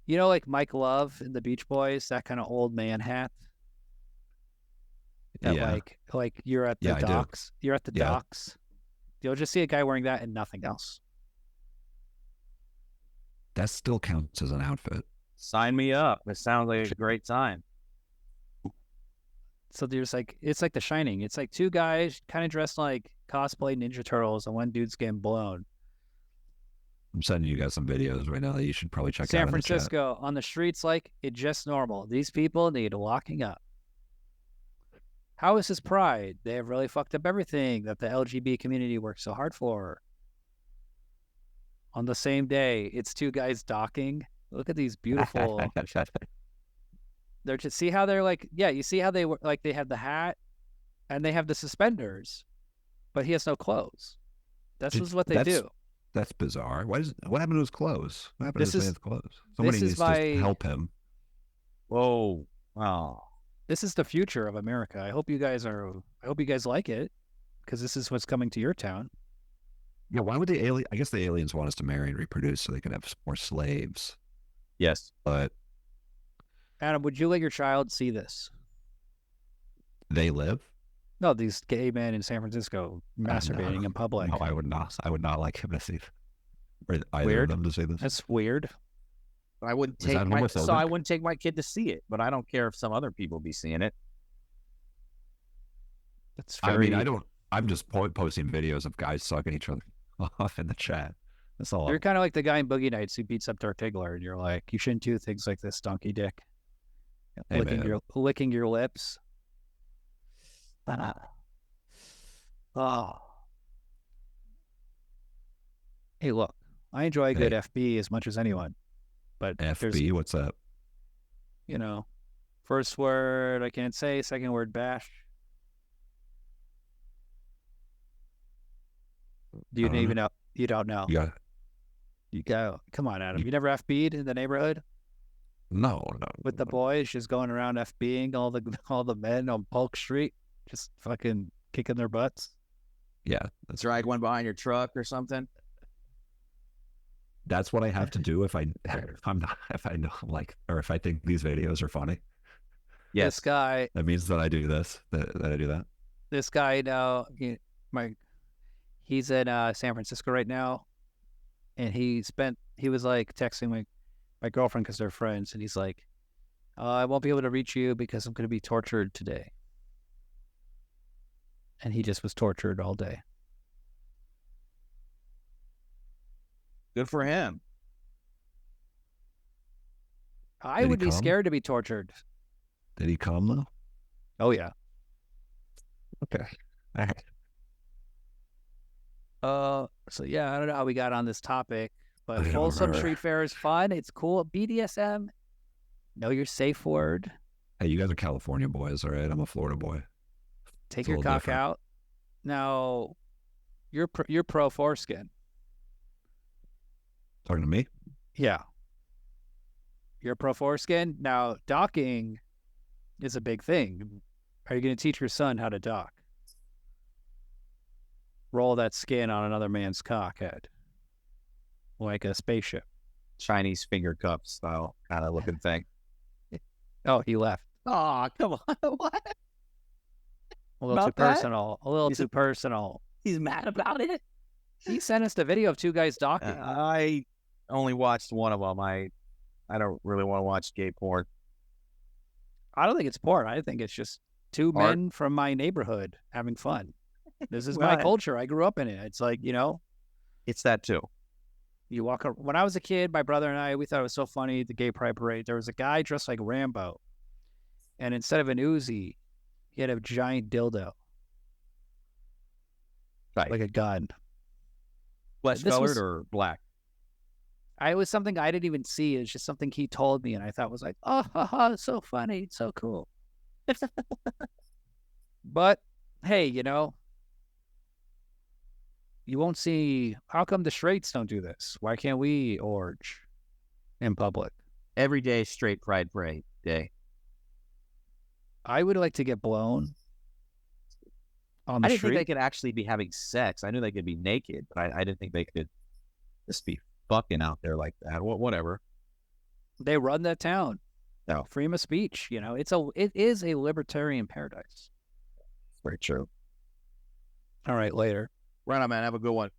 you know, like Mike Love in the Beach Boys, that kind of old man hat. That like you're at the docks. You're at the docks. You'll just see a guy wearing that and nothing else. That still counts as an outfit. Sign me up. It sounds like a great time. So there's like, it's like The Shining. It's like two guys kind of dressed like cosplay Ninja Turtles, and one dude's getting blown. I'm sending you guys some videos right now that you should probably check out. San Francisco, on the streets, like it's just normal. These people need locking up. How is this pride? They have really fucked up everything that the LGBT community works so hard for. On the same day, it's two guys docking. Look at these beautiful. They're just, see how they're like, yeah, you see how they were like, they have the hat and they have the suspenders, but he has no clothes. That's what they do. That's bizarre. What happened to his clothes? What happened to his man's clothes? Somebody needs to help him. Whoa. Wow. This is the future of America. I hope you guys like it, because this is what's coming to your town. Yeah, why would I guess the aliens want us to marry and reproduce so they can have more slaves. Yes. But Adam, would you let your child see this? They live? No, these gay men in San Francisco masturbating in public. No, I would not. I would not like him to see or either weird. of them to see this. That's weird. I wouldn't take my kid to see it, but I don't care if some other people be seeing it. That's very... I mean, I'm just posting videos of guys sucking each other off in the chat. That's all. You're kind of like the guy in Boogie Nights who beats up Dirk Diggler, and you're like, you shouldn't do things like this, donkey dick. Hey, licking your lips. Oh. Hey, look, I enjoy a good FB as much as anyone, but FB, what's that? You know, first word I can't say, second word bash. Do you even know? You don't know. Yeah. You go. Come on, Adam. You never FB'd in the neighborhood? No. With the boys just going around FBing all the men on Polk Street, just fucking kicking their butts. Yeah. Drag one behind your truck or something. That's what I have to do if I know like, or if I think these videos are funny. Yes. This guy. That means that I do this. That I do that. This guy now, he's in San Francisco right now, and he was like texting my girlfriend because they're friends, and he's like, I won't be able to reach you because I'm going to be tortured today. And he just was tortured all day. Good for him. I would be scared to be tortured. Did he come though? Oh yeah. Okay. All right. So yeah, I don't know how we got on this topic, but I don't Folsom remember. Street Fair is fun. It's cool. BDSM, know your safe word. Hey, you guys are California boys, all right? I'm a Florida boy. Take It's a your little cock different. out. Now, you're pro foreskin. Talking to me? Yeah, you're pro foreskin. Now, docking is a big thing. Are you going to teach your son how to dock? Roll that skin on another man's cock head, like a spaceship. Chinese finger cup style kind of looking thing. Oh, he left. Oh, come on. What? A little too About that? personal. A little He's too personal. He's mad about it? He sent us the video of two guys docking. I only watched one of them. I don't really want to watch gay porn. I don't think it's porn. I think it's just two Art. men from my neighborhood having fun. This is Well, my culture. I grew up in it. It's like, It's that too. you walk around. When I was a kid, my brother and I, we thought it was so funny, the gay pride parade. There was a guy dressed like Rambo. And instead of an Uzi, he had a giant dildo, Right. like a gun. Flesh this colored was- or black? It was something I didn't even see. It's just something he told me, and I thought was like, oh, haha, it's so funny, it's so cool. But hey, you won't see. How come the straights don't do this? Why can't we orge in public? Every day straight pride parade day. I would like to get blown on the I didn't street. think they could actually be having sex. I knew they could be naked, but I didn't think they could just be fucking out there like that. Whatever. They run that town. No. Freedom of speech. It is a libertarian paradise. Very true. All right, later. Right on, man. Have a good one.